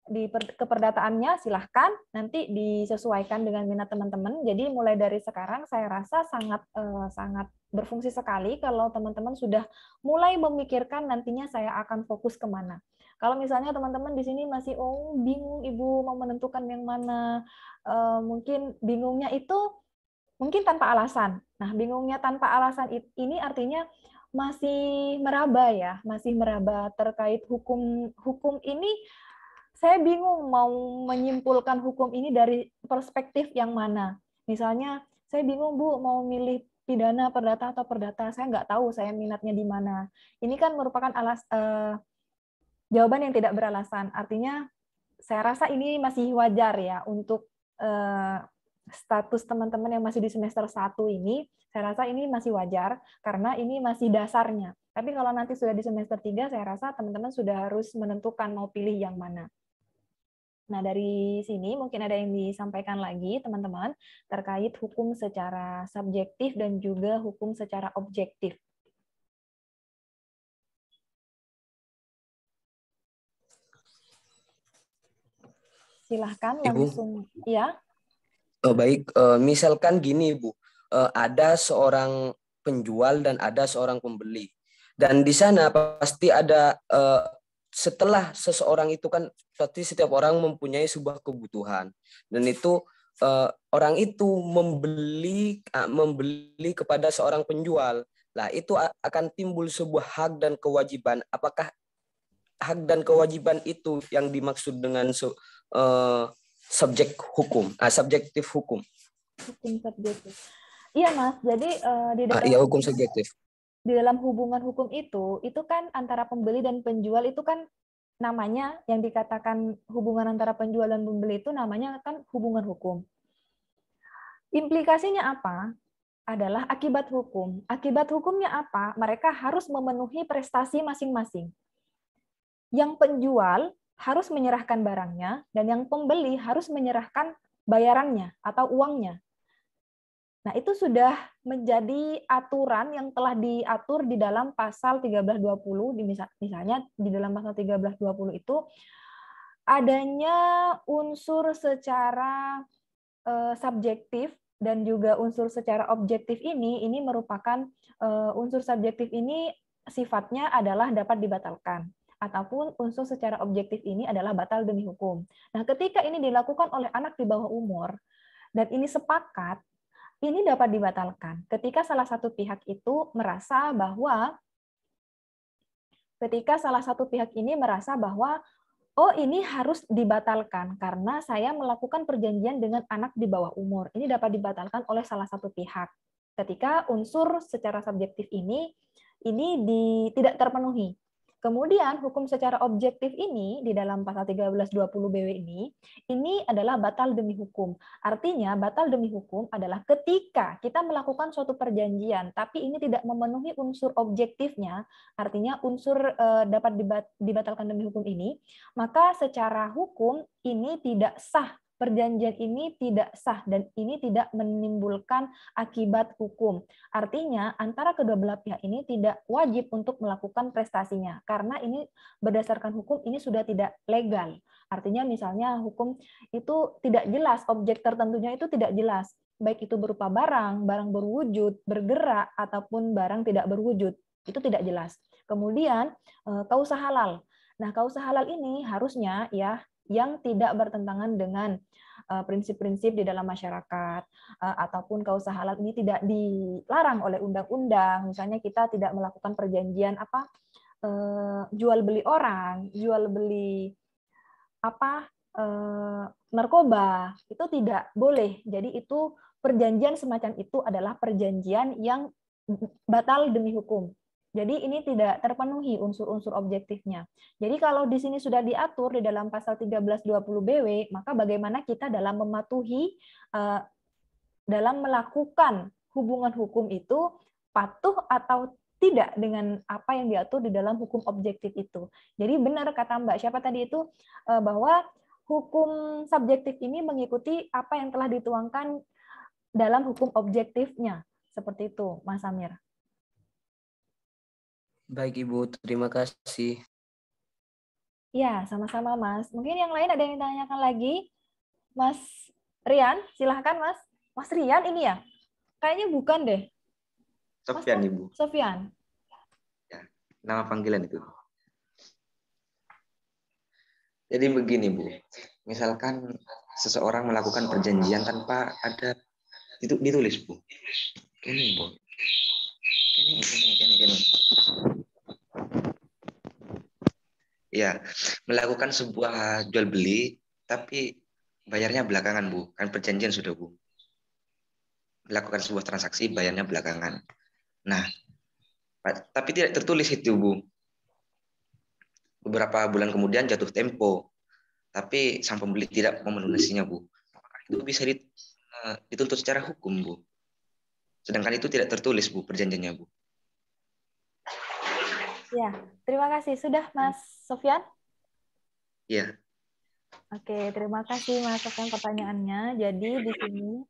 di keperdataannya, silahkan nanti disesuaikan dengan minat teman-teman. Jadi mulai dari sekarang saya rasa sangat berfungsi sekali kalau teman-teman sudah mulai memikirkan nantinya saya akan fokus kemana. Kalau misalnya teman-teman di sini masih bingung Ibu mau menentukan yang mana, mungkin bingungnya itu mungkin tanpa alasan. Nah, bingungnya tanpa alasan ini artinya masih meraba terkait hukum ini. Saya bingung mau menyimpulkan hukum ini dari perspektif yang mana. Misalnya, saya bingung Bu mau milih pidana, perdata atau perdata. Saya nggak tahu saya minatnya di mana. Ini kan merupakan jawaban yang tidak beralasan. Artinya, saya rasa ini masih wajar ya untuk status teman-teman yang masih di semester 1 ini. Saya rasa ini masih wajar karena ini masih dasarnya. Tapi kalau nanti sudah di semester 3, saya rasa teman-teman sudah harus menentukan mau pilih yang mana. Nah, dari sini mungkin ada yang disampaikan lagi, teman-teman, terkait hukum secara subjektif dan juga hukum secara objektif. Silahkan langsung. Ibu. Ya. Oh, baik, misalkan gini Bu, ada seorang penjual dan ada seorang pembeli. Dan di sana pasti ada, setelah seseorang itu kan, pasti setiap orang mempunyai sebuah kebutuhan. Dan itu orang itu membeli kepada seorang penjual. Nah, itu akan timbul sebuah hak dan kewajiban. Apakah hak dan kewajiban itu yang dimaksud dengan subjektif hukum. Hukum subjektif. Iya, Mas. Jadi di dalam hukum subjektif. Di dalam hubungan hukum itu kan antara pembeli dan penjual itu kan namanya yang dikatakan hubungan antara penjual dan pembeli itu namanya kan hubungan hukum. Implikasinya apa? Adalah akibat hukum. Akibat hukumnya apa? Mereka harus memenuhi prestasi masing-masing. Yang penjual harus menyerahkan barangnya, dan yang pembeli harus menyerahkan bayarannya atau uangnya. Nah, itu sudah menjadi aturan yang telah diatur di dalam pasal 1320, misalnya di dalam pasal 1320 itu adanya unsur secara subjektif dan juga unsur secara objektif ini merupakan unsur subjektif ini sifatnya adalah dapat dibatalkan, ataupun unsur secara objektif ini adalah batal demi hukum. Nah, ketika ini dilakukan oleh anak di bawah umur dan ini sepakat, ini dapat dibatalkan ketika salah satu pihak itu merasa bahwa oh, ini harus dibatalkan karena saya melakukan perjanjian dengan anak di bawah umur. Ini dapat dibatalkan oleh salah satu pihak. Ketika unsur secara subjektif ini tidak terpenuhi. Kemudian hukum secara objektif ini di dalam pasal 1320 BW ini adalah batal demi hukum. Artinya batal demi hukum adalah ketika kita melakukan suatu perjanjian tapi ini tidak memenuhi unsur objektifnya, artinya unsur dapat dibatalkan demi hukum ini, maka secara hukum ini tidak sah. Perjanjian ini tidak sah dan ini tidak menimbulkan akibat hukum. Artinya antara kedua belah pihak ini tidak wajib untuk melakukan prestasinya karena ini berdasarkan hukum ini sudah tidak legal. Artinya misalnya hukum itu tidak jelas, objek tertentunya itu tidak jelas, baik itu berupa barang berwujud, bergerak ataupun barang tidak berwujud, itu tidak jelas. Kemudian kausa halal. Nah, kausa halal ini harusnya ya yang tidak bertentangan dengan prinsip-prinsip di dalam masyarakat, ataupun kausa halal ini tidak dilarang oleh undang-undang. Misalnya kita tidak melakukan perjanjian jual beli orang, jual beli narkoba, itu tidak boleh. Jadi itu perjanjian semacam itu adalah perjanjian yang batal demi hukum. Jadi ini tidak terpenuhi unsur-unsur objektifnya. Jadi kalau di sini sudah diatur di dalam pasal 1320 BW, maka bagaimana kita dalam mematuhi, dalam melakukan hubungan hukum itu patuh atau tidak dengan apa yang diatur di dalam hukum objektif itu. Jadi benar kata Mbak siapa tadi itu, bahwa hukum subjektif ini mengikuti apa yang telah dituangkan dalam hukum objektifnya. Seperti itu, Mas Amir. Baik Ibu, terima kasih. Ya, sama-sama Mas. Mungkin yang lain ada yang ditanyakan lagi? Mas Rian, silahkan Mas. Mas Rian ini ya? Kayaknya bukan deh. Sofyan, Ibu. Sofyan. Ya, nama panggilan itu. Jadi begini, Bu. Misalkan seseorang melakukan perjanjian tanpa ada itu ditulis, Bu. Ini, Bu. Ini. Ya, melakukan sebuah jual beli, tapi bayarnya belakangan, Bu. Kan perjanjian sudah, Bu. Melakukan sebuah transaksi, bayarnya belakangan. Nah, tapi tidak tertulis itu, Bu. Beberapa bulan kemudian jatuh tempo, tapi sang pembeli tidak mau melunasinya, Bu. Itu bisa dituntut secara hukum, Bu. Sedangkan itu tidak tertulis, Bu, perjanjiannya, Bu. Ya, terima kasih. Sudah, Mas Sofyan? Iya. Oke, terima kasih Mas Sofyan pertanyaannya. Jadi di sini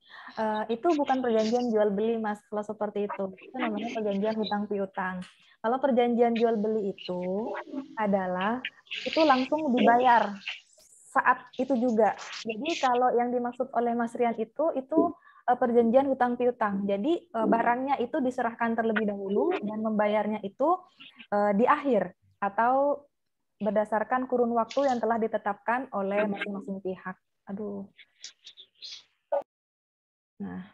itu bukan perjanjian jual beli, Mas. Kalau seperti itu namanya perjanjian hutang piutang. Kalau perjanjian jual beli itu adalah itu langsung dibayar saat itu juga. Jadi kalau yang dimaksud oleh Mas Rian itu perjanjian hutang piutang. Jadi barangnya itu diserahkan terlebih dahulu dan membayarnya itu di akhir atau berdasarkan kurun waktu yang telah ditetapkan oleh masing-masing pihak. Aduh. Nah,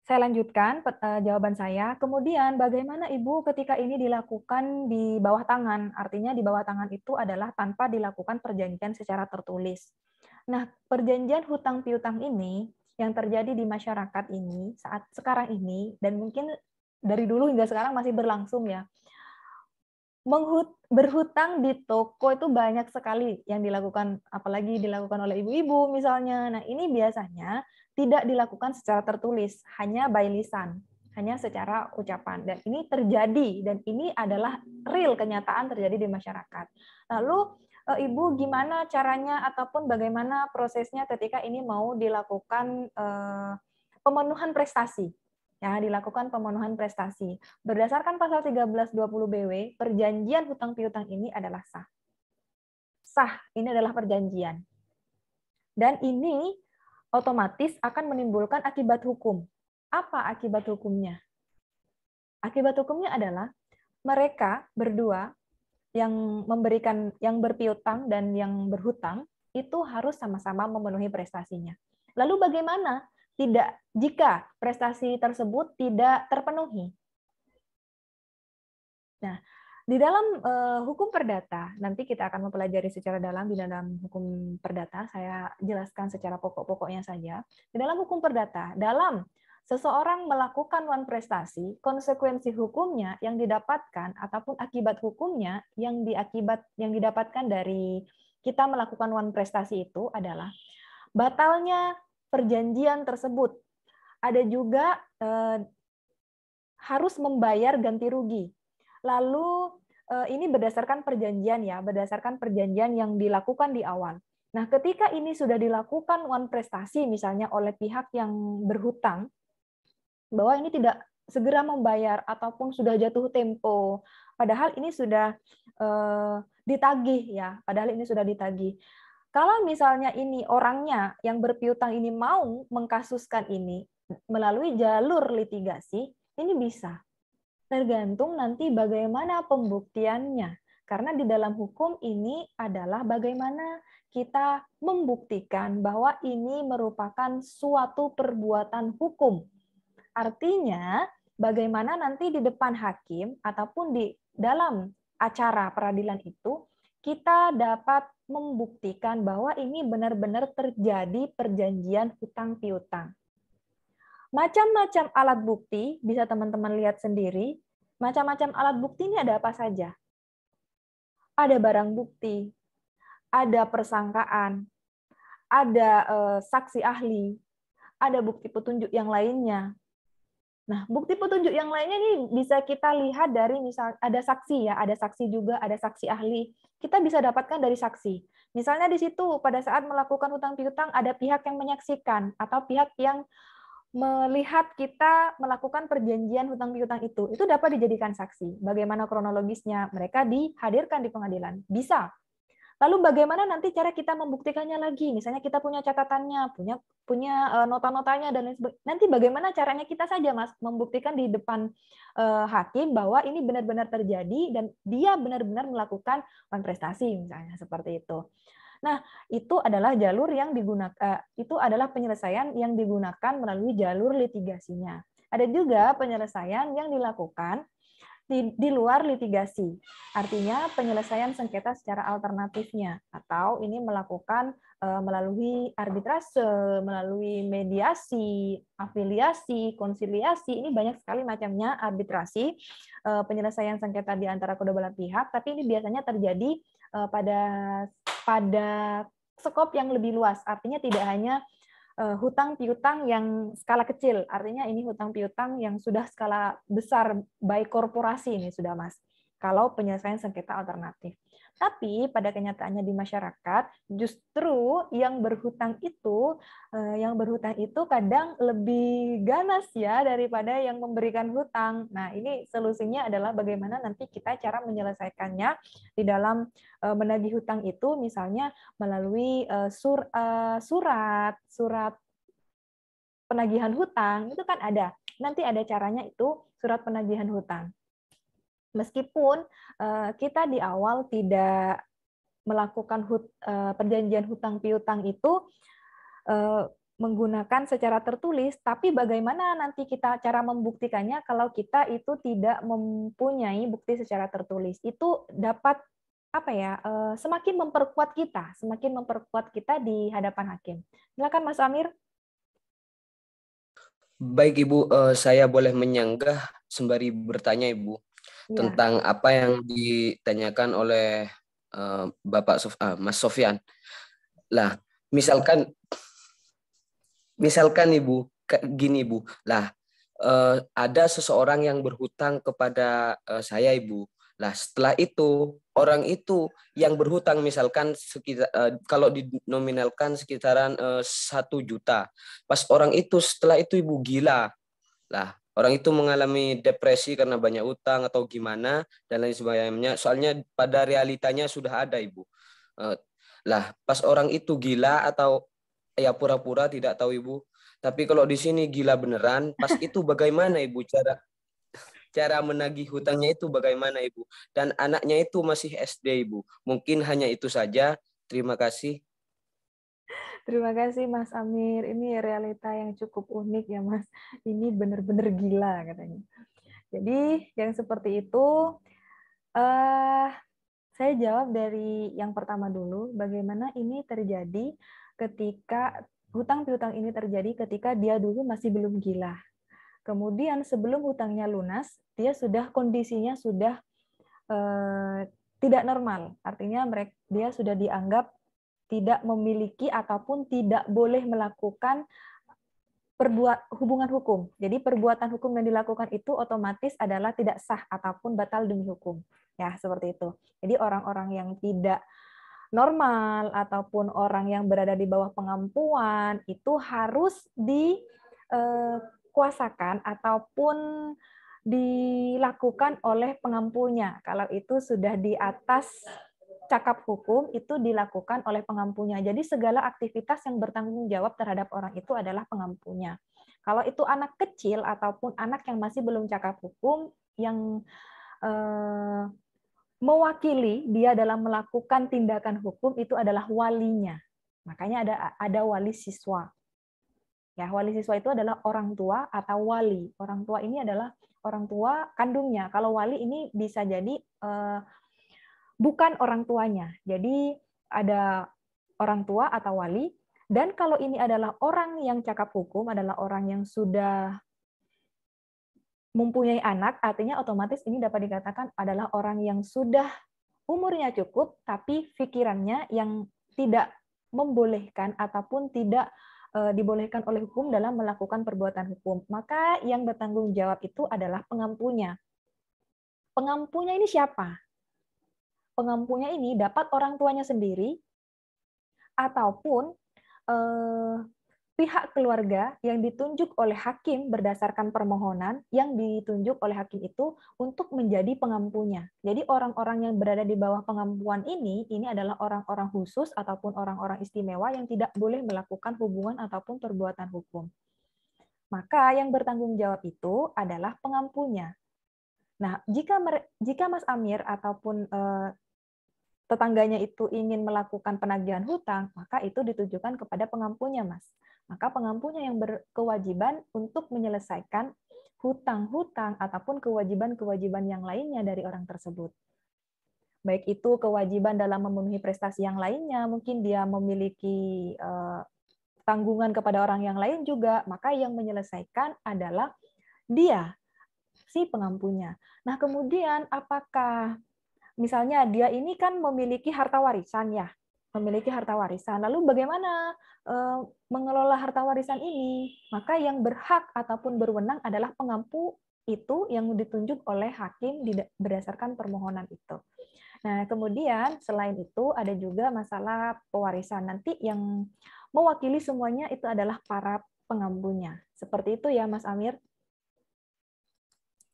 saya lanjutkan jawaban saya. Kemudian bagaimana Ibu ketika ini dilakukan di bawah tangan? Artinya di bawah tangan itu adalah tanpa dilakukan perjanjian secara tertulis. Nah, perjanjian hutang piutang ini yang terjadi di masyarakat ini saat sekarang ini dan mungkin dari dulu hingga sekarang masih berlangsung ya. Berhutang di toko itu banyak sekali yang dilakukan, apalagi dilakukan oleh ibu-ibu misalnya. Nah, ini biasanya tidak dilakukan secara tertulis, hanya by lisan, hanya secara ucapan. Dan ini terjadi, dan ini adalah real kenyataan terjadi di masyarakat. Lalu, Ibu gimana caranya ataupun bagaimana prosesnya ketika ini mau dilakukan pemenuhan prestasi. Ya, dilakukan pemenuhan prestasi. Berdasarkan pasal 1320 BW, perjanjian hutang piutang ini adalah sah. Sah, ini adalah perjanjian. Dan ini otomatis akan menimbulkan akibat hukum. Apa akibat hukumnya? Akibat hukumnya adalah mereka berdua yang memberikan, yang berpiutang dan yang berhutang itu harus sama-sama memenuhi prestasinya. Lalu bagaimana jika prestasi tersebut tidak terpenuhi? Nah, di dalam hukum perdata, nanti kita akan mempelajari secara dalam di dalam hukum perdata, saya jelaskan secara pokok-pokoknya saja. Di dalam hukum perdata, dalam seseorang melakukan wan prestasi, konsekuensi hukumnya yang didapatkan ataupun akibat hukumnya yang didapatkan dari kita melakukan wan prestasi itu adalah batalnya perjanjian tersebut. Ada juga harus membayar ganti rugi. Lalu ini berdasarkan perjanjian ya, berdasarkan perjanjian yang dilakukan di awal. Nah, ketika ini sudah dilakukan wan prestasi misalnya oleh pihak yang berhutang, bahwa ini tidak segera membayar ataupun sudah jatuh tempo, padahal ini sudah ditagih ya, padahal ini sudah ditagih. Kalau misalnya ini orangnya yang berpiutang ini mau mengkasuskan ini melalui jalur litigasi, ini bisa. Tergantung nanti bagaimana pembuktiannya. Karena di dalam hukum ini adalah bagaimana kita membuktikan bahwa ini merupakan suatu perbuatan hukum. Artinya, bagaimana nanti di depan hakim ataupun di dalam acara peradilan itu, kita dapat membuktikan bahwa ini benar-benar terjadi perjanjian hutang piutang. Macam-macam alat bukti, bisa teman-teman lihat sendiri, macam-macam alat bukti ini ada apa saja? Ada barang bukti, ada persangkaan, ada saksi ahli, ada bukti petunjuk yang lainnya. Nah, bukti petunjuk yang lainnya ini bisa kita lihat dari misal ada saksi ya, ada saksi juga, ada saksi ahli. Kita bisa dapatkan dari saksi. Misalnya di situ pada saat melakukan hutang piutang ada pihak yang menyaksikan atau pihak yang melihat kita melakukan perjanjian hutang piutang itu dapat dijadikan saksi. Bagaimana kronologisnya? Mereka dihadirkan di pengadilan. Bisa. Lalu bagaimana nanti cara kita membuktikannya lagi? Misalnya kita punya catatannya, punya nota-notanya dan lain sebagainya. Nanti bagaimana caranya kita saja Mas membuktikan di depan hakim bahwa ini benar-benar terjadi dan dia benar-benar melakukan prestasi misalnya seperti itu. Nah, itu adalah jalur yang digunakan, itu adalah penyelesaian yang digunakan melalui jalur litigasinya. Ada juga penyelesaian yang dilakukan di luar litigasi. Artinya penyelesaian sengketa secara alternatifnya atau ini melakukan melalui arbitrase, melalui mediasi, afiliasi, konsiliasi, ini banyak sekali macamnya arbitrasi, penyelesaian sengketa di antara kedua belah pihak, tapi ini biasanya terjadi pada skop yang lebih luas. Artinya tidak hanya hutang piutang yang skala kecil, artinya ini hutang piutang yang sudah skala besar, baik korporasi ini sudah Mas, kalau penyelesaian sengketa alternatif. Tapi pada kenyataannya di masyarakat, justru yang berhutang itu kadang lebih ganas ya daripada yang memberikan hutang. Nah, ini solusinya adalah bagaimana nanti kita cara menyelesaikannya di dalam menagih hutang itu, misalnya melalui surat penagihan hutang, itu kan ada. Nanti ada caranya itu surat penagihan hutang. Meskipun kita di awal tidak melakukan perjanjian hutang piutang itu menggunakan secara tertulis, tapi bagaimana nanti kita cara membuktikannya kalau kita itu tidak mempunyai bukti secara tertulis, itu dapat semakin memperkuat kita di hadapan hakim. Silakan Mas Amir. Baik Ibu, saya boleh menyanggah sembari bertanya Ibu tentang apa yang ditanyakan oleh Mas Sofyan. Lah, misalkan Ibu gini Ibu. Lah, ada seseorang yang berhutang kepada saya Ibu. Lah setelah itu orang itu yang berhutang misalkan sekitar kalau dinominalkan sekitaran 1 juta. Pas orang itu setelah itu ibu gila. Lah orang itu mengalami depresi karena banyak utang atau gimana dan lain sebagainya. Soalnya pada realitanya sudah ada ibu. Lah pas orang itu gila atau ya pura-pura tidak tahu ibu. Tapi kalau di sini gila beneran, pas itu bagaimana ibu cara menagih hutangnya itu bagaimana ibu? Dan anaknya itu masih SD ibu. Mungkin hanya itu saja. Terima kasih. Terima kasih Mas Amir. Ini realita yang cukup unik ya Mas. Ini benar-benar gila katanya. Jadi yang seperti itu, saya jawab dari yang pertama dulu. Bagaimana ini terjadi ketika hutang piutang ini terjadi ketika dia dulu masih belum gila. Kemudian sebelum hutangnya lunas, dia sudah kondisinya sudah tidak normal. Artinya dia sudah dianggap tidak memiliki ataupun tidak boleh melakukan hubungan hukum. Jadi perbuatan hukum yang dilakukan itu otomatis adalah tidak sah ataupun batal demi hukum. Ya, seperti itu. Jadi orang-orang yang tidak normal ataupun orang yang berada di bawah pengampuan itu harus dikuasakan ataupun dilakukan oleh pengampunya. Kalau itu sudah di atas cakap hukum, itu dilakukan oleh pengampunya. Jadi segala aktivitas yang bertanggung jawab terhadap orang itu adalah pengampunya. Kalau itu anak kecil ataupun anak yang masih belum cakap hukum, yang mewakili dia dalam melakukan tindakan hukum itu adalah walinya. Makanya ada wali siswa. Ya, wali siswa itu adalah orang tua atau wali. Orang tua ini adalah orang tua kandungnya. Kalau wali ini bisa jadi bukan orang tuanya. Jadi ada orang tua atau wali. Dan kalau ini adalah orang yang cakap hukum, adalah orang yang sudah mempunyai anak, artinya otomatis ini dapat dikatakan adalah orang yang sudah umurnya cukup, tapi pikirannya yang tidak membolehkan ataupun tidak dibolehkan oleh hukum dalam melakukan perbuatan hukum. Maka yang bertanggung jawab itu adalah pengampunya. Pengampunya ini siapa? Pengampunya ini dapat orang tuanya sendiri ataupun pihak keluarga yang ditunjuk oleh hakim berdasarkan permohonan yang ditunjuk oleh hakim itu untuk menjadi pengampunya. Jadi orang-orang yang berada di bawah pengampuan ini adalah orang-orang khusus ataupun orang-orang istimewa yang tidak boleh melakukan hubungan ataupun perbuatan hukum. Maka yang bertanggung jawab itu adalah pengampunya. Nah, jika Mas Amir ataupun tetangganya itu ingin melakukan penagihan hutang, maka itu ditujukan kepada pengampunya, Mas. Maka pengampunya yang berkewajiban untuk menyelesaikan hutang-hutang ataupun kewajiban-kewajiban yang lainnya dari orang tersebut. Baik itu kewajiban dalam memenuhi prestasi yang lainnya, mungkin dia memiliki tanggungan kepada orang yang lain juga, maka yang menyelesaikan adalah dia, si pengampunya. Nah, kemudian apakah misalnya dia ini kan memiliki harta warisan ya, memiliki harta warisan. Lalu bagaimana mengelola harta warisan ini? Maka yang berhak ataupun berwenang adalah pengampu itu yang ditunjuk oleh hakim berdasarkan permohonan itu. Nah, kemudian selain itu ada juga masalah pewarisan. Nanti yang mewakili semuanya itu adalah para pengampunya. Seperti itu ya, Mas Amir.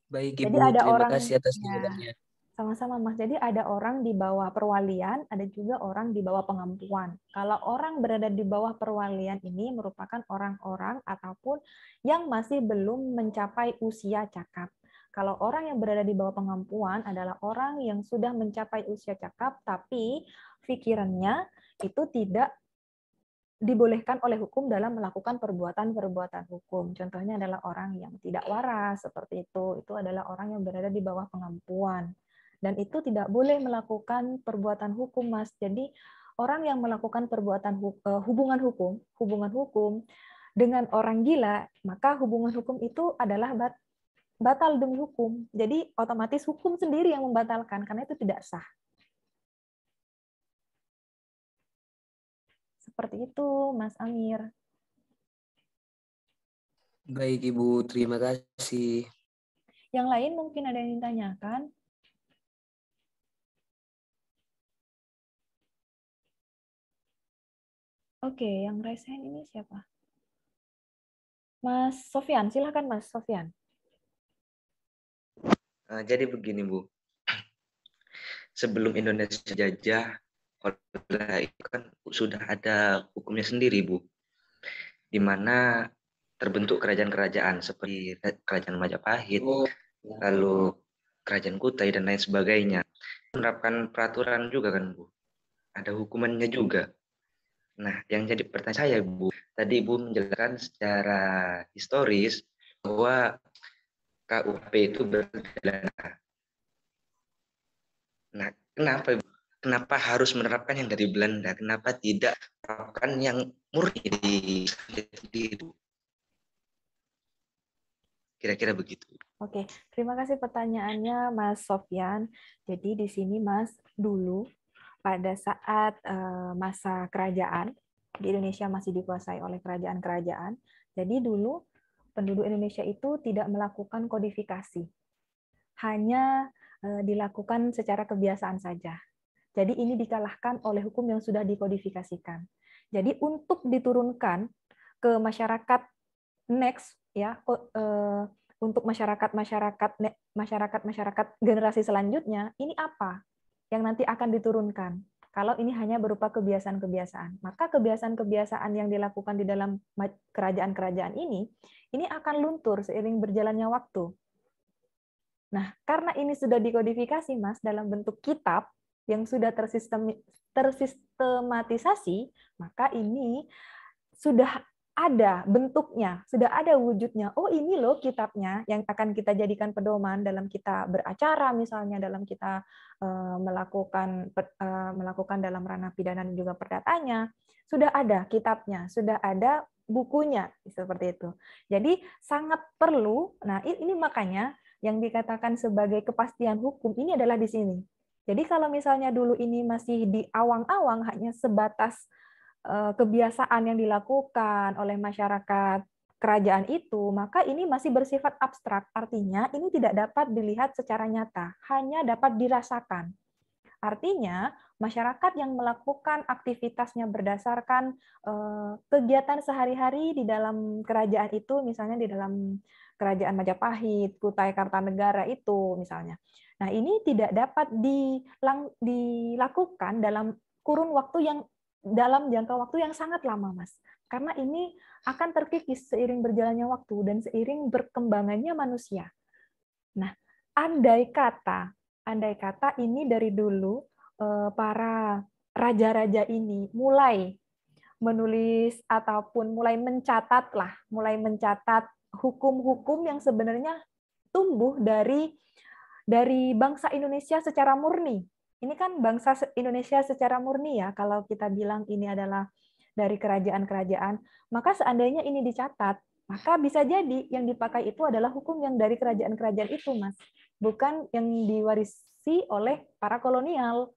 Baik, Jadi Ibu. ada Terima orang, kasih atas ya, jawabannya. sama-sama, Mas. Jadi ada orang di bawah perwalian, ada juga orang di bawah pengampuan. Kalau orang berada di bawah perwalian ini merupakan orang-orang ataupun yang masih belum mencapai usia cakap. Kalau orang yang berada di bawah pengampuan adalah orang yang sudah mencapai usia cakap, tapi pikirannya itu tidak dibolehkan oleh hukum dalam melakukan perbuatan-perbuatan hukum. Contohnya adalah orang yang tidak waras, seperti itu. Itu adalah orang yang berada di bawah pengampuan. Dan itu tidak boleh melakukan perbuatan hukum, Mas. Jadi orang yang melakukan perbuatan hubungan hukum dengan orang gila, maka hubungan hukum itu adalah batal demi hukum. Jadi otomatis hukum sendiri yang membatalkan karena itu tidak sah. Seperti itu, Mas Amir. Baik, Ibu. Terima kasih. Yang lain mungkin ada yang ditanyakan? Oke, yang raise hand ini siapa? Mas Sofyan, silakan Mas Sofyan. Jadi begini Bu, sebelum Indonesia jajah oleh itu kan sudah ada hukumnya sendiri Bu, di mana terbentuk kerajaan-kerajaan seperti Kerajaan Majapahit, lalu Kerajaan Kutai dan lain sebagainya. Menerapkan peraturan juga kan Bu, ada hukumannya juga. Nah, yang jadi pertanyaan saya Bu, tadi Ibu menjelaskan secara historis bahwa KUHP itu berbeda. Nah, kenapa Ibu? Kenapa harus menerapkan yang dari Belanda? Kenapa tidak menerapkan yang murni di itu? Kira-kira begitu. Oke, terima kasih pertanyaannya Mas Sofyan. Jadi di sini Mas, dulu pada saat masa kerajaan di Indonesia masih dikuasai oleh kerajaan-kerajaan. Jadi dulu penduduk Indonesia itu tidak melakukan kodifikasi, hanya dilakukan secara kebiasaan saja. Jadi ini dikalahkan oleh hukum yang sudah dikodifikasikan. Jadi untuk diturunkan ke masyarakat next ya, untuk masyarakat generasi selanjutnya, ini apa yang nanti akan diturunkan? Kalau ini hanya berupa kebiasaan-kebiasaan, maka kebiasaan-kebiasaan yang dilakukan di dalam kerajaan-kerajaan ini akan luntur seiring berjalannya waktu. Nah, karena ini sudah dikodifikasi, Mas, dalam bentuk kitab yang sudah tersistematisasi, maka ini sudah ada bentuknya, sudah ada wujudnya. Oh, ini loh kitabnya yang akan kita jadikan pedoman dalam kita beracara, misalnya dalam kita melakukan dalam ranah pidana dan juga perdatanya. Sudah ada kitabnya, sudah ada bukunya, seperti itu. Jadi sangat perlu. Nah, ini makanya yang dikatakan sebagai kepastian hukum ini adalah di sini. Jadi kalau misalnya dulu ini masih di awang-awang, hanya sebatas kebiasaan yang dilakukan oleh masyarakat kerajaan itu, maka ini masih bersifat abstrak. Artinya ini tidak dapat dilihat secara nyata, hanya dapat dirasakan. Artinya masyarakat yang melakukan aktivitasnya berdasarkan kegiatan sehari-hari di dalam kerajaan itu, misalnya di dalam Kerajaan Majapahit, Kutai Kartanegara itu misalnya. Nah, ini tidak dapat dilakukan dalam kurun waktu yang dalam jangka waktu yang sangat lama, Mas. Karena ini akan terkikis seiring berjalannya waktu dan seiring berkembangannya manusia. Nah, andai kata ini dari dulu para raja-raja ini mulai menulis ataupun mulai mencatat hukum-hukum yang sebenarnya tumbuh dari bangsa Indonesia secara murni. Ini kan bangsa Indonesia secara murni ya, kalau kita bilang ini adalah dari kerajaan-kerajaan, maka seandainya ini dicatat, maka bisa jadi yang dipakai itu adalah hukum yang dari kerajaan-kerajaan itu, Mas. Bukan yang diwarisi oleh para kolonial.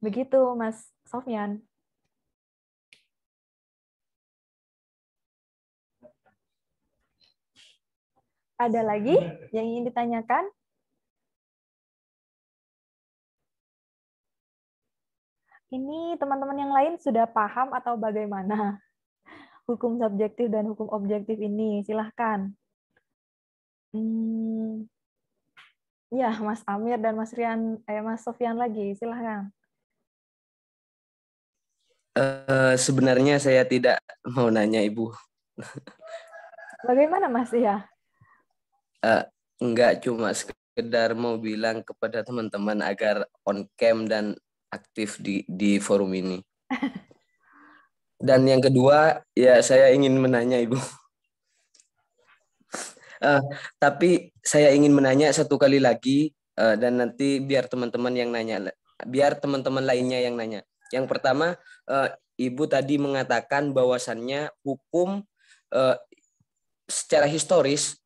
Begitu, Mas Sofyan. Ada lagi yang ingin ditanyakan? Ini teman-teman yang lain sudah paham atau bagaimana hukum subjektif dan hukum objektif ini? Silahkan. Ya, Mas Amir dan Mas Sofyan lagi, silahkan. Sebenarnya saya tidak mau nanya Ibu. Bagaimana Mas ya? Enggak, cuma sekedar mau bilang kepada teman-teman agar on cam dan aktif di forum ini. Dan yang kedua, ya saya ingin menanya Ibu. Tapi saya ingin menanya satu kali lagi dan nanti biar teman-teman lainnya yang nanya. Yang pertama, Ibu tadi mengatakan bahwasannya hukum secara historis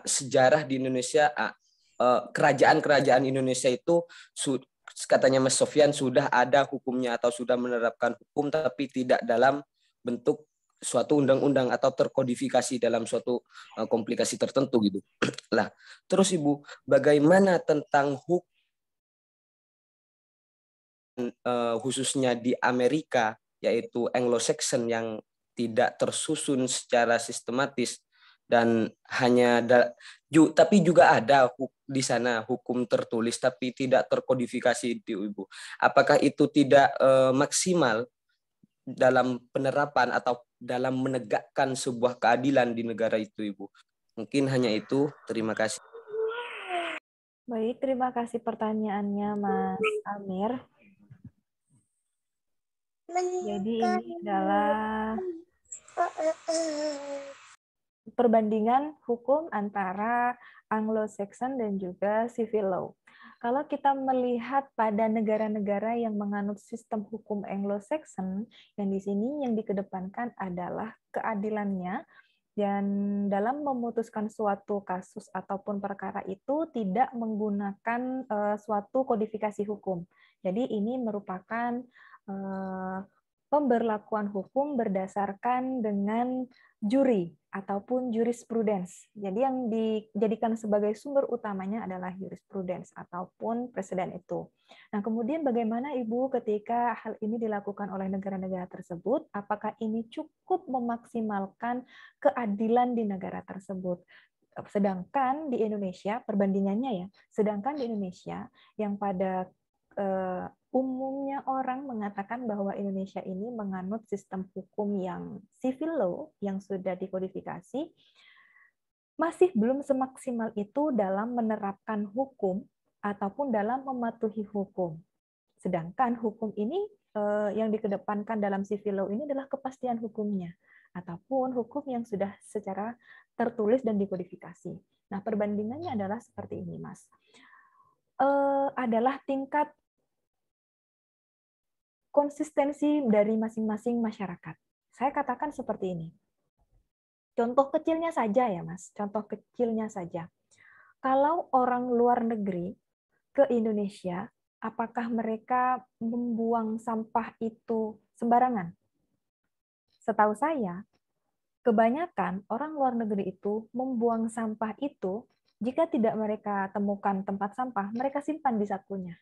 sejarah di Indonesia, kerajaan-kerajaan Indonesia itu katanya Mas Sofyan sudah ada hukumnya atau sudah menerapkan hukum tapi tidak dalam bentuk suatu undang-undang atau terkodifikasi dalam suatu komplikasi tertentu gitu. Lah, terus Ibu, bagaimana tentang hukum khususnya di Amerika, yaitu Anglo-Saxon yang tidak tersusun secara sistematis dan tapi juga ada di sana hukum tertulis tapi tidak terkodifikasi itu, Ibu. Apakah itu tidak maksimal dalam penerapan atau dalam menegakkan sebuah keadilan di negara itu, Ibu? Mungkin hanya itu. Terima kasih. Baik, terima kasih pertanyaannya Mas Amir. Jadi ini adalah perbandingan hukum antara Anglo-Saxon dan juga civil law. Kalau kita melihat pada negara-negara yang menganut sistem hukum Anglo-Saxon, yang di sini yang dikedepankan adalah keadilannya, dan dalam memutuskan suatu kasus ataupun perkara itu tidak menggunakan suatu kodifikasi hukum. Jadi ini merupakan pemberlakuan hukum berdasarkan dengan juri ataupun jurisprudence. Jadi yang dijadikan sebagai sumber utamanya adalah jurisprudence ataupun presiden itu. Nah, kemudian bagaimana Ibu ketika hal ini dilakukan oleh negara-negara tersebut? Apakah ini cukup memaksimalkan keadilan di negara tersebut? Sedangkan di Indonesia, perbandingannya ya, sedangkan di Indonesia yang pada umumnya orang mengatakan bahwa Indonesia ini menganut sistem hukum yang civil law yang sudah dikodifikasi, masih belum semaksimal itu dalam menerapkan hukum ataupun dalam mematuhi hukum. Sedangkan hukum ini yang dikedepankan dalam civil law ini adalah kepastian hukumnya ataupun hukum yang sudah secara tertulis dan dikodifikasi. Nah, perbandingannya adalah seperti ini, Mas. Adalah tingkat konsistensi dari masing-masing masyarakat. Saya katakan seperti ini. Contoh kecilnya saja ya, Mas. Contoh kecilnya saja. Kalau orang luar negeri ke Indonesia, apakah mereka membuang sampah itu sembarangan? Setahu saya, kebanyakan orang luar negeri itu membuang sampah itu, jika tidak mereka temukan tempat sampah, mereka simpan di sakunya.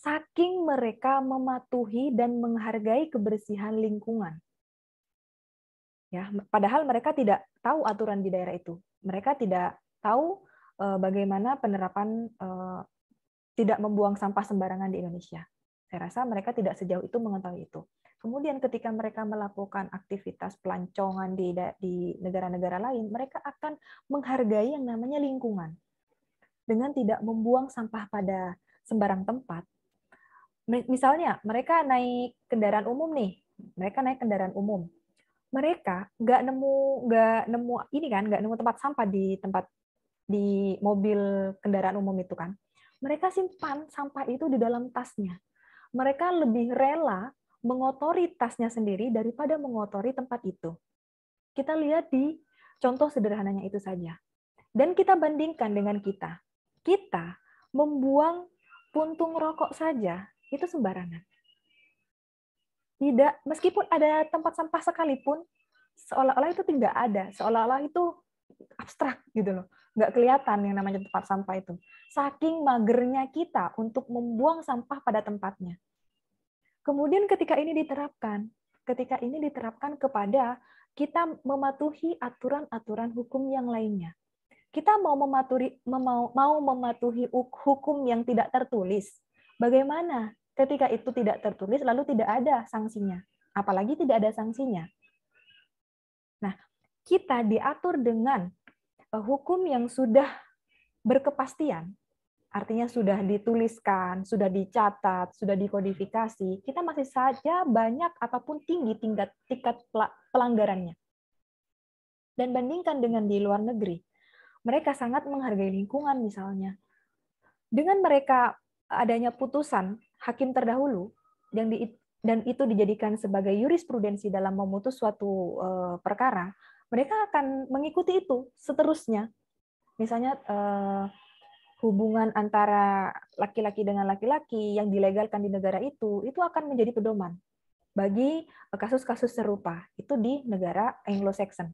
Saking mereka mematuhi dan menghargai kebersihan lingkungan. Ya, padahal mereka tidak tahu aturan di daerah itu. Mereka tidak tahu bagaimana penerapan tidak membuang sampah sembarangan di Indonesia. Saya rasa mereka tidak sejauh itu mengetahui itu. Kemudian ketika mereka melakukan aktivitas pelancongan di negara-negara lain, mereka akan menghargai yang namanya lingkungan. Dengan tidak membuang sampah pada sembarang tempat. Misalnya, mereka naik kendaraan umum nih. Mereka naik kendaraan umum. Mereka nggak nemu tempat sampah di mobil kendaraan umum itu kan. Mereka simpan sampah itu di dalam tasnya. Mereka lebih rela mengotori tasnya sendiri daripada mengotori tempat itu. Kita lihat di contoh sederhananya itu saja. Dan kita bandingkan dengan kita. Kita membuang puntung rokok saja itu sembarangan. Tidak, meskipun ada tempat sampah sekalipun, seolah-olah itu tidak ada, seolah-olah itu abstrak gitu loh, nggak kelihatan yang namanya tempat sampah itu. Saking magernya kita untuk membuang sampah pada tempatnya. Kemudian ketika ini diterapkan kepada kita mematuhi aturan-aturan hukum yang lainnya. Kita mau mematuhi hukum yang tidak tertulis. Bagaimana? Ketika itu tidak tertulis, lalu tidak ada sanksinya. Apalagi tidak ada sanksinya. Nah, kita diatur dengan hukum yang sudah berkepastian, artinya sudah dituliskan, sudah dicatat, sudah dikodifikasi, kita masih saja banyak ataupun tinggi tingkat pelanggarannya. Dan bandingkan dengan di luar negeri, mereka sangat menghargai lingkungan misalnya. Dengan mereka adanya putusan hakim terdahulu dan itu dijadikan sebagai jurisprudensi dalam memutus suatu perkara, mereka akan mengikuti itu seterusnya. Misalnya hubungan antara laki-laki dengan laki-laki yang dilegalkan di negara itu akan menjadi pedoman bagi kasus-kasus serupa itu di negara Anglo-Saxon.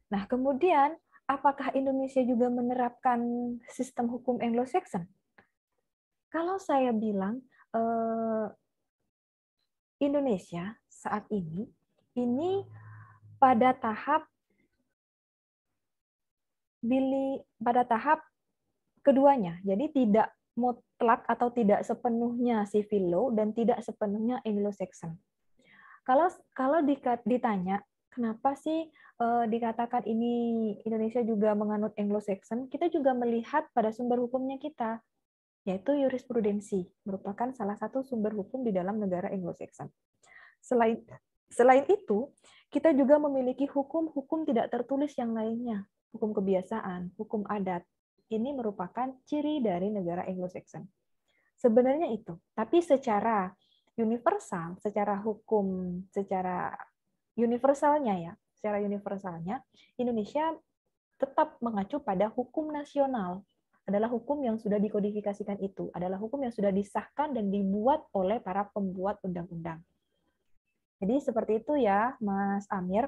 Nah, kemudian apakah Indonesia juga menerapkan sistem hukum Anglo-Saxon? Kalau saya bilang Indonesia saat ini pada tahap keduanya. Jadi tidak mutlak atau tidak sepenuhnya civil law dan tidak sepenuhnya Anglo-Saxon. Kalau ditanya kenapa sih dikatakan ini Indonesia juga menganut Anglo-Saxon, kita juga melihat pada sumber hukumnya kita, yaitu jurisprudensi, merupakan salah satu sumber hukum di dalam negara Anglo-Saxon. Selain itu, kita juga memiliki hukum-hukum tidak tertulis yang lainnya, hukum kebiasaan, hukum adat. Ini merupakan ciri dari negara Anglo-Saxon. Sebenarnya itu, tapi secara universal, secara universalnya, Indonesia tetap mengacu pada hukum nasional. Adalah hukum yang sudah dikodifikasikan itu, adalah hukum yang sudah disahkan dan dibuat oleh para pembuat undang-undang. Jadi seperti itu ya, Mas Amir.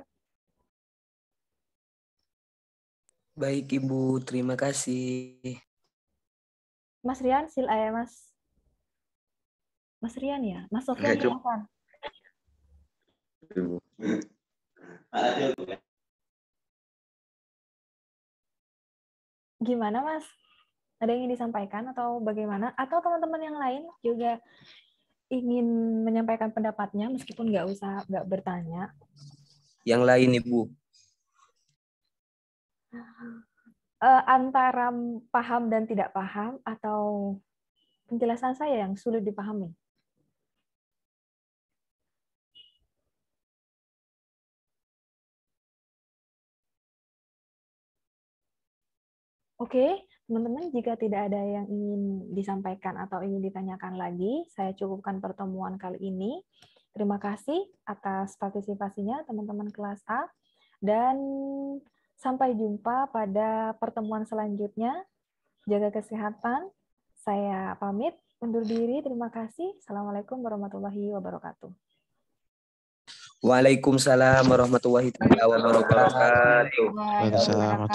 Baik Ibu, terima kasih. Mas Rian, Mas Rian ya, Mas Sofyan silakan. Gimana Mas? Ada yang ingin disampaikan atau bagaimana? Atau teman-teman yang lain juga ingin menyampaikan pendapatnya meskipun nggak bertanya? Yang lain Ibu. Antara paham dan tidak paham atau penjelasan saya yang sulit dipahami? Oke, teman-teman, jika tidak ada yang ingin disampaikan atau ingin ditanyakan lagi, saya cukupkan pertemuan kali ini. Terima kasih atas partisipasinya teman-teman kelas A, dan sampai jumpa pada pertemuan selanjutnya. Jaga kesehatan. Saya pamit, undur diri. Terima kasih. Assalamualaikum warahmatullahi wabarakatuh. Waalaikumsalam warahmatullahi wabarakatuh. Waalaikumsalam.